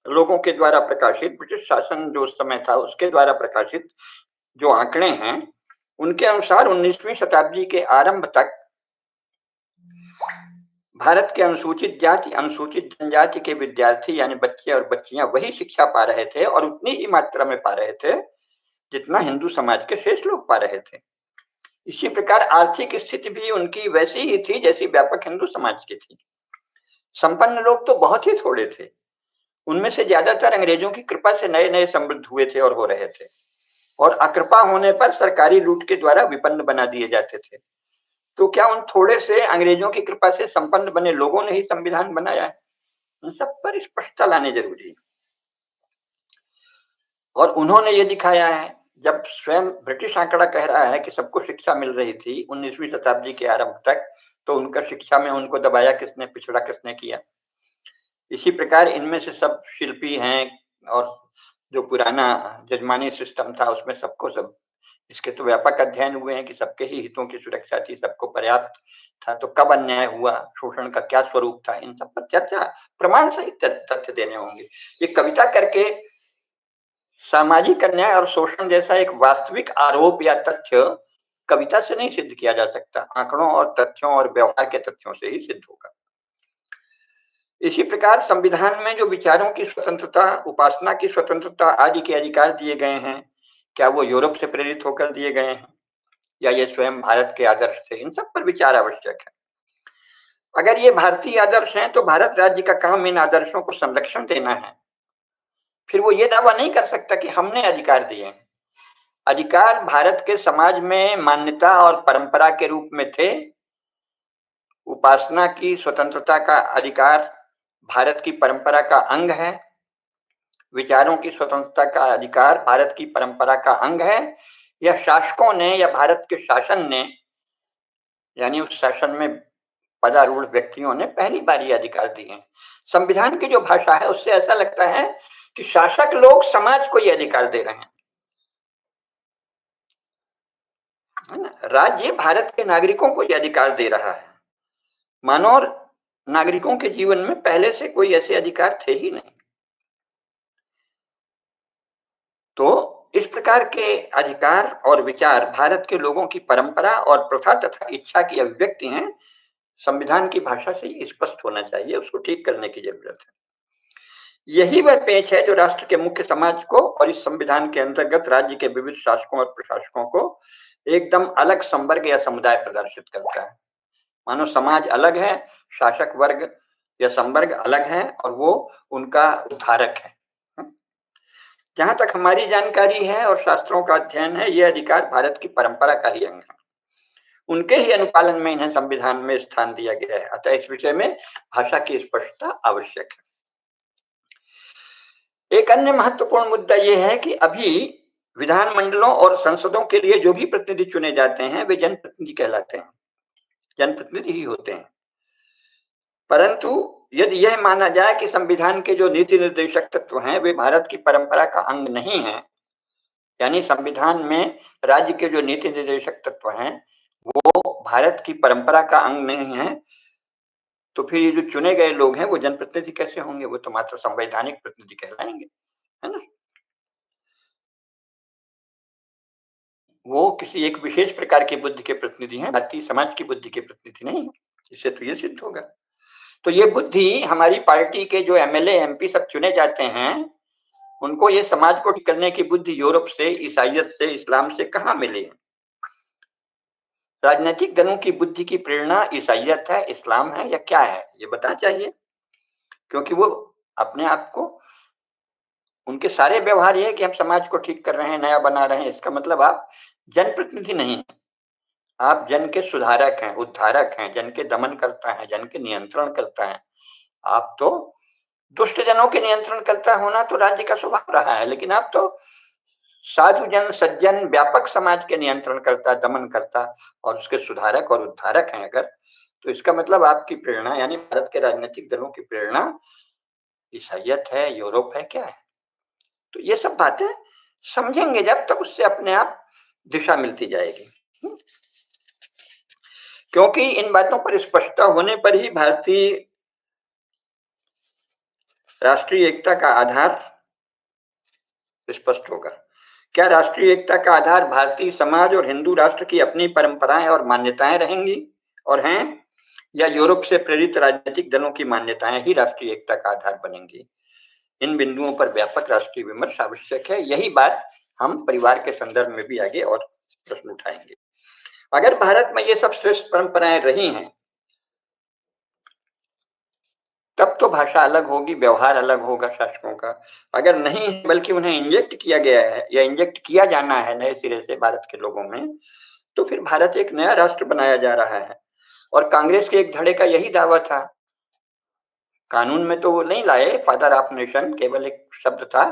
Speaker 1: लोगों के द्वारा प्रकाशित, ब्रिटिश शासन जो उस समय था उसके द्वारा प्रकाशित जो आंकड़े हैं, उनके अनुसार 19वीं शताब्दी के आरंभ तक भारत के अनुसूचित जाति, अनुसूचित जनजाति के विद्यार्थी यानी बच्चे और बच्चियां वही शिक्षा पा रहे थे और उतनी ही मात्रा में पा रहे थे जितना हिंदू समाज के शेष लोग पा रहे थे। इसी प्रकार आर्थिक स्थिति भी उनकी वैसी ही थी जैसी व्यापक हिंदू समाज की थी। संपन्न लोग तो बहुत ही थोड़े थे, उनमें से ज्यादातर अंग्रेजों की कृपा से नए नए समृद्ध हुए थे और हो रहे थे, और अकृपा होने पर सरकारी लूट के द्वारा विपन्न बना दिए जाते थे। तो क्या उन थोड़े से अंग्रेजों की कृपा से संपन्न बने लोगों ने ही संविधान बनाया है? इन सब पर स्पष्टता लाने जरूरी है। और उन्होंने ये दिखाया है, जब स्वयं ब्रिटिश आंकड़ा कह रहा है कि सबको शिक्षा मिल रही थी 19वीं शताब्दी के आरंभ तक, तो उनका शिक्षा में उनको दबाया किसने, पिछड़ा किसने किया? इसी प्रकार इनमें से सब शिल्पी हैं, और जो पुराना जजमानी सिस्टम था उसमें सबको सब इसके तो व्यापक अध्ययन हुए हैं कि सबके ही हितों की सुरक्षा थी, सबको पर्याप्त था, तो कब अन्याय हुआ, शोषण का क्या स्वरूप था, इन सब पर चर्चा, प्रमाण सहित तथ्य देने होंगे। ये कविता करके सामाजिक अन्याय और शोषण जैसा एक वास्तविक आरोप या तथ्य कविता से नहीं सिद्ध किया जा सकता, आंकड़ों और तथ्यों और व्यवहार के तथ्यों से ही सिद्ध होगा। इसी प्रकार संविधान में जो विचारों की स्वतंत्रता, उपासना की स्वतंत्रता आदि के अधिकार दिए गए हैं, क्या वो यूरोप से प्रेरित होकर दिए गए हैं या ये स्वयं भारत के आदर्श थे? इन सब पर विचार आवश्यक है। अगर ये भारतीय आदर्श हैं तो भारत राज्य का काम इन आदर्शों को संरक्षण देना है। फिर वो ये दावा नहीं कर सकता कि हमने अधिकार दिए हैं। अधिकार भारत के समाज में मान्यता और परंपरा के रूप में थे। उपासना की स्वतंत्रता का अधिकार भारत की परंपरा का अंग है। विचारों की स्वतंत्रता का अधिकार भारत की परंपरा का अंग है। या शासकों ने या भारत के शासन ने, यानी उस शासन में पदारूढ़ व्यक्तियों ने पहली बार ये अधिकार दिए हैं। संविधान की जो भाषा है उससे ऐसा लगता है कि शासक लोग समाज को ये अधिकार दे रहे हैं, है ना? राज्य भारत के नागरिकों को ये अधिकार दे रहा है। मानव नागरिकों के जीवन में पहले से कोई ऐसे अधिकार थे ही नहीं। तो इस प्रकार के अधिकार और विचार भारत के लोगों की परंपरा और प्रथा तथा इच्छा की अभिव्यक्ति हैं। संविधान की भाषा से ये स्पष्ट होना चाहिए, उसको ठीक करने की जरूरत है। यही वह पेच है जो राष्ट्र के मुख्य समाज को और इस संविधान के अंतर्गत राज्य के विविध शासकों और प्रशासकों को एकदम अलग संवर्ग या समुदाय प्रदर्शित करता है। मानो समाज अलग है, शासक वर्ग या संवर्ग अलग है और वो उनका उद्धारक है। जहां तक हमारी जानकारी है और शास्त्रों का अध्ययन है, ये अधिकार भारत की परंपरा का ही अंग है। उनके ही अनुपालन में इन्हें संविधान में स्थान दिया गया है। अतः इस विषय में भाषा की स्पष्टता आवश्यक है। एक अन्य महत्वपूर्ण मुद्दा यह है कि अभी विधानमंडलों और संसदों के लिए जो भी प्रतिनिधि चुने जाते हैं वे जनप्रतिनिधि कहलाते हैं, जनप्रतिनिधि ही होते हैं। परंतु यदि यह माना जाए कि संविधान के जो नीति निर्देशक तत्व हैं वे भारत की परंपरा का अंग नहीं है, यानी संविधान में राज्य के जो नीति निर्देशक तत्व हैं वो भारत की परंपरा का अंग नहीं है, तो फिर ये जो चुने गए लोग हैं वो जनप्रतिनिधि कैसे होंगे? वो तो मात्र संवैधानिक प्रतिनिधि कहलाएंगे, है ना? वो किसी एक विशेष प्रकार की बुद्धि के प्रतिनिधि हैं, भारतीय समाज की बुद्धि के प्रतिनिधि नहीं है। इससे तो ये सिद्ध होगा। तो ये बुद्धि हमारी पार्टी के जो एमएलए एमपी सब चुने जाते हैं, उनको ये समाज को ठीक करने की बुद्धि यूरोप से, ईसाइयत से, इस्लाम से कहाँ मिली है? राजनीतिक दलों की बुद्धि की प्रेरणा ईसाइयत है, इस्लाम है या क्या है? ये बताना चाहिए, क्योंकि वो अपने आप को उनके सारे व्यवहार ये है कि हम समाज को ठीक कर रहे हैं, नया बना रहे हैं। इसका मतलब आप जनप्रतिनिधि नहीं हैं। आप जन के सुधारक हैं, उद्धारक हैं, जन के दमन करता है, जन के नियंत्रण करता है। आप तो दुष्ट जनों के नियंत्रण करता होना तो राज्य का स्वभाव रहा है, लेकिन आप तो साधु जन, सज्जन, व्यापक समाज के नियंत्रण करता, दमन करता और उसके सुधारक और उद्धारक हैं अगर, तो इसका मतलब आपकी प्रेरणा यानी भारत के राजनीतिक दलों की प्रेरणा ईसाइयत है, यूरोप है, क्या है? तो ये सब बातें समझेंगे जब, तब उससे अपने आप दिशा मिलती जाएगी। क्योंकि इन बातों पर स्पष्टता होने पर ही भारतीय राष्ट्रीय एकता का आधार स्पष्ट होगा। क्या राष्ट्रीय एकता का आधार भारतीय समाज और हिंदू राष्ट्र की अपनी परंपराएं और मान्यताएं रहेंगी और हैं, या यूरोप से प्रेरित राजनीतिक दलों की मान्यताएं ही राष्ट्रीय एकता का आधार बनेंगी? इन बिंदुओं पर व्यापक राष्ट्रीय विमर्श आवश्यक है। यही बात हम परिवार के संदर्भ में भी आगे और प्रश्न उठाएंगे। अगर भारत में ये सब श्रेष्ठ परंपराएं रही हैं, तब तो भाषा अलग होगी, व्यवहार अलग होगा शासकों का। अगर नहीं, बल्कि उन्हें इंजेक्ट किया गया है या इंजेक्ट किया जाना है नए सिरे से भारत के लोगों में, तो फिर भारत एक नया राष्ट्र बनाया जा रहा है। और कांग्रेस के एक धड़े का यही दावा था। कानून में तो वो नहीं लाए फादर ऑफ नेशन, केवल एक शब्द था,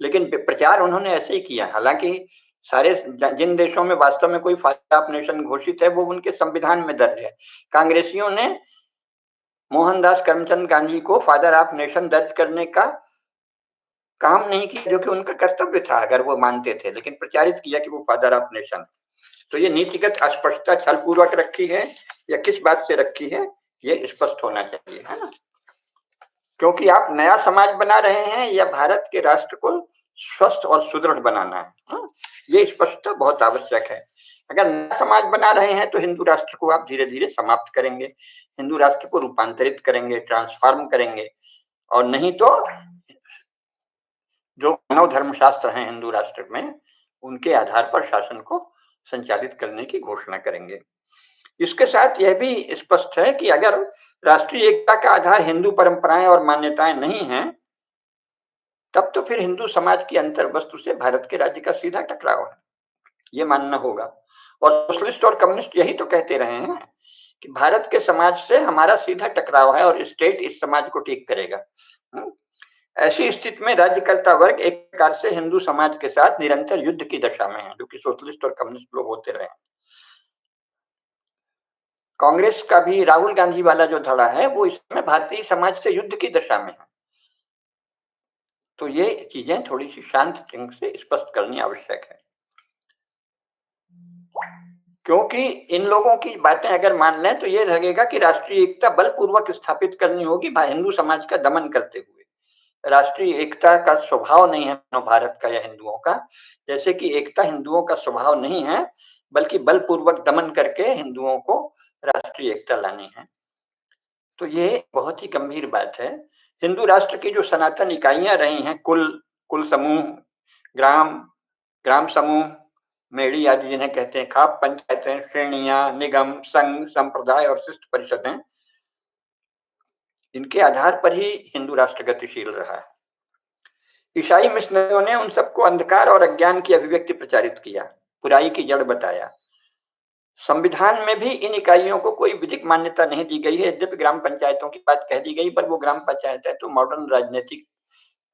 Speaker 1: लेकिन प्रचार उन्होंने ऐसे ही किया। हालांकि सारे जिन देशों में वास्तव में कोई फादर ऑफ नेशन घोषित है वो उनके संविधान में दर्ज है। कांग्रेसियों ने मोहनदास करमचंद गांधी को फादर ऑफ नेशन दर्ज करने का काम नहीं किया, जो कि उनका कर्तव्य था अगर वो मानते थे, लेकिन प्रचारित किया कि वो फादर ऑफ नेशन। तो ये नीतिगत अस्पष्टता छलपूर्वक रखी है या किस बात से रखी है, ये स्पष्ट होना चाहिए, है ना? क्योंकि आप नया समाज बना रहे हैं या भारत के राष्ट्र को स्वस्थ और सुदृढ़ बनाना है, हाँ? ये स्पष्टता बहुत आवश्यक है। अगर नया समाज बना रहे हैं तो हिंदू राष्ट्र को आप धीरे धीरे समाप्त करेंगे, हिंदू राष्ट्र को रूपांतरित करेंगे, ट्रांसफॉर्म करेंगे, और नहीं तो जो मानव धर्मशास्त्र हैं हिंदू राष्ट्र में, उनके आधार पर शासन को संचालित करने की घोषणा करेंगे। इसके साथ यह भी स्पष्ट है कि अगर राष्ट्रीय एकता का आधार हिंदू परंपराएं और मान्यताएं नहीं हैं, तब तो फिर हिंदू समाज की अंतर वस्तु से भारत के राज्य का सीधा टकराव है, ये मानना होगा। और सोशलिस्ट और कम्युनिस्ट यही तो कहते रहे हैं कि भारत के समाज से हमारा सीधा टकराव है और स्टेट इस समाज को ठीक करेगा। ऐसी स्थिति में राज्यकर्ता वर्ग एक प्रकार से हिंदू समाज के साथ निरंतर युद्ध की दशा में है, जो कि सोशलिस्ट और कम्युनिस्ट लोग होते रहे। कांग्रेस का भी राहुल गांधी वाला जो धड़ा है वो इसमें भारतीय समाज से युद्ध की दशा में है। तो ये चीजें थोड़ी सी शांत ढंग से स्पष्ट करनी आवश्यक है, क्योंकि इन लोगों की बातें अगर मान लें तो ये लगेगा कि राष्ट्रीय एकता बलपूर्वक स्थापित करनी होगी हिंदू समाज का दमन करते हुए। राष्ट्रीय एकता का स्वभाव नहीं है भारत का या हिंदुओं का, जैसे कि एकता हिंदुओं का स्वभाव नहीं है, बल्कि बलपूर्वक दमन करके हिंदुओं को राष्ट्रीय एकता लानी है। तो ये बहुत ही गंभीर बात है। हिंदू राष्ट्र की जो सनातन इकाइयां रही हैं, कुल समूह, ग्राम, ग्राम समूह, मेड़ी आदि जिन्हें कहते हैं, खाप पंचायतें, श्रेणियां, निगम, संघ, संप्रदाय और शिष्ट परिषदें, इनके आधार पर ही हिंदू राष्ट्र गतिशील रहा है। ईसाई मिशनरियों ने उन सबको अंधकार और अज्ञान की अभिव्यक्ति प्रचारित किया, बुराई की जड़ बताया। संविधान में भी इन इकाइयों को कोई विधिक मान्यता नहीं दी गई है। यद्यपि ग्राम पंचायतों की बात कह दी गई, पर वो ग्राम पंचायतें तो मॉडर्न राजनीतिक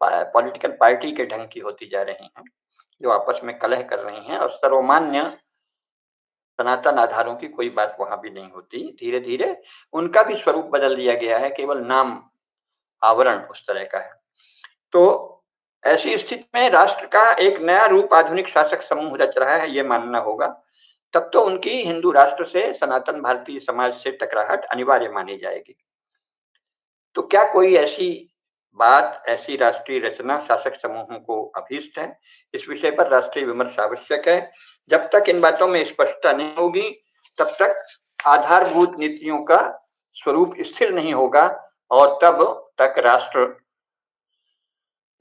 Speaker 1: पॉलिटिकल पार्टी के ढंग की होती जा रही हैं, जो आपस में कलह कर रही हैं, और सर्वमान्य सनातन आधारों की कोई बात वहां भी नहीं होती। धीरे धीरे उनका भी स्वरूप बदल दिया गया है, केवल नाम आवरण उस तरह का है। तो ऐसी स्थिति में राष्ट्र का एक नया रूप आधुनिक शासक समूह रच रहा है, ये मानना होगा। तब तो उनकी हिंदू राष्ट्र से सनातन भारतीय समाज से टकराहट अनिवार्य मानी जाएगी। तो क्या कोई ऐसी बात, ऐसी राष्ट्रीय रचना शासक समूहों को अभीष्ट है? इस विषय पर राष्ट्रीय विमर्श आवश्यक है। जब तक इन बातों में स्पष्टता नहीं होगी, तब तक आधारभूत नीतियों का स्वरूप स्थिर नहीं होगा, और तब तक राष्ट्र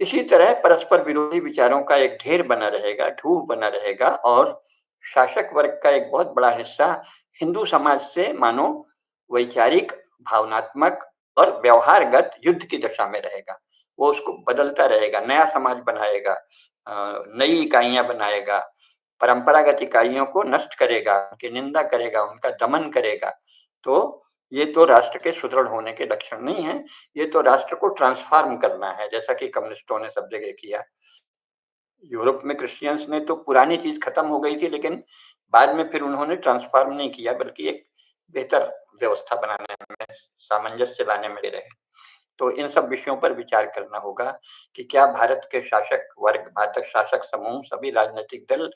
Speaker 1: इसी तरह परस्पर विरोधी विचारों का एक ढेर बना रहेगा, ढूंढ बना रहेगा, और शासक वर्ग का एक बहुत बड़ा हिस्सा हिंदू समाज से मानो वैचारिक, भावनात्मक और व्यवहारगत युद्ध की दशा में रहेगा। वो उसको बदलता रहेगा, नया समाज बनाएगा, नई इकाइयां बनाएगा, परंपरागत इकाइयों को नष्ट करेगा, उनकी निंदा करेगा, उनका दमन करेगा। तो ये तो राष्ट्र के सुदृढ़ होने के लक्षण नहीं है, ये तो राष्ट्र को ट्रांसफॉर्म करना है, जैसा कि कम्युनिस्टों ने सब जगह किया। यूरोप में क्रिश्चियंस ने तो पुरानी चीज खत्म हो गई थी, लेकिन बाद में फिर उन्होंने ट्रांसफॉर्म नहीं किया, बल्कि एक बेहतर व्यवस्था बनाने में, सामंजस्य लाने में रहे। तो इन सब विषयों पर विचार करना होगा कि क्या भारत के शासक वर्ग, भारत शासक समूह, सभी राजनीतिक दल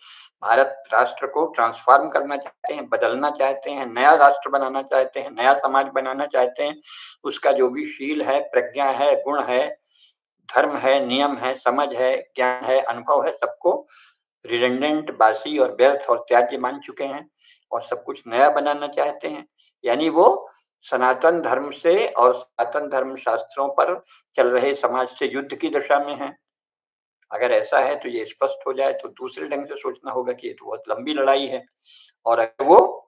Speaker 1: भारत राष्ट्र को ट्रांसफॉर्म करना चाहते हैं, बदलना चाहते हैं, नया राष्ट्र बनाना चाहते हैं, नया समाज बनाना चाहते हैं। उसका जो भी शील है, प्रज्ञा है, गुण है, धर्म है, नियम है, समझ है, ज्ञान है, अनुभव है, सबको रिडंडेंट, बासी और व्यर्थ और त्याज्य मान चुके हैं, और सब कुछ नया बनाना चाहते हैं। यानी वो सनातन धर्म से और सनातन धर्म शास्त्रों पर चल रहे समाज से युद्ध की दशा में है। अगर ऐसा है तो ये स्पष्ट हो जाए, तो दूसरे ढंग से सोचना होगा कि ये तो बहुत लंबी लड़ाई है, और अगर वो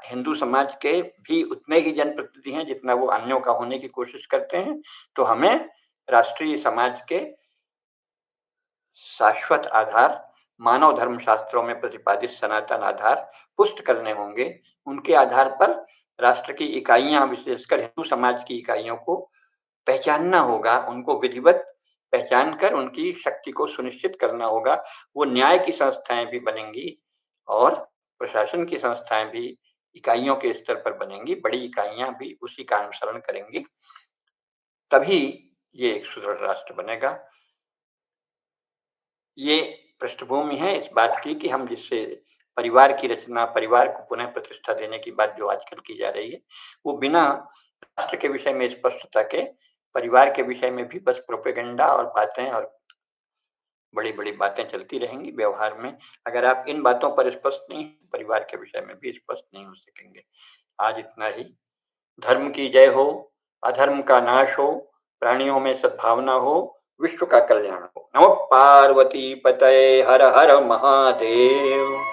Speaker 1: हिंदू समाज के भी उतने ही जनप्रतिनिधि हैं जितना वो अन्यों का होने की कोशिश करते हैं, तो हमें राष्ट्रीय समाज के शाश्वत आधार, मानव धर्म शास्त्रों में प्रतिपादित सनातन आधार पुष्ट करने होंगे। उनके आधार पर राष्ट्र की इकाइयां, विशेषकर हिंदू समाज की इकाइयों को पहचानना होगा, उनको विधिवत पहचान कर उनकी शक्ति को सुनिश्चित करना होगा। वो न्याय की संस्थाएं भी बनेंगी, और प्रशासन की संस्थाएं भी इकाइयों के स्तर पर बनेंगी, बड़ी इकाइयां भी उसी का अनुसरण करेंगी। तभी ये एक सुदृढ़ राष्ट्र बनेगा। ये पृष्ठभूमि है इस बात की कि हम जिससे परिवार की रचना, परिवार को पुनः प्रतिष्ठा देने की बात जो आजकल की जा रही है, वो बिना राष्ट्र के विषय में स्पष्टता के परिवार के विषय में भी बस प्रोपेगेंडा और बातें और बड़ी-बड़ी बातें चलती रहेंगी व्यवहार में। अगर आप इन बातों पर स्पष्ट नहीं, परिवार के विषय में भी स्पष्ट नहीं हो सकेंगे। आज इतना ही। धर्म की जय हो, अधर्म का नाश हो, प्राणियों में सद्भावना हो, विश्व का कल्याण हो। नमः पार्वती पतये, हर हर महादेव।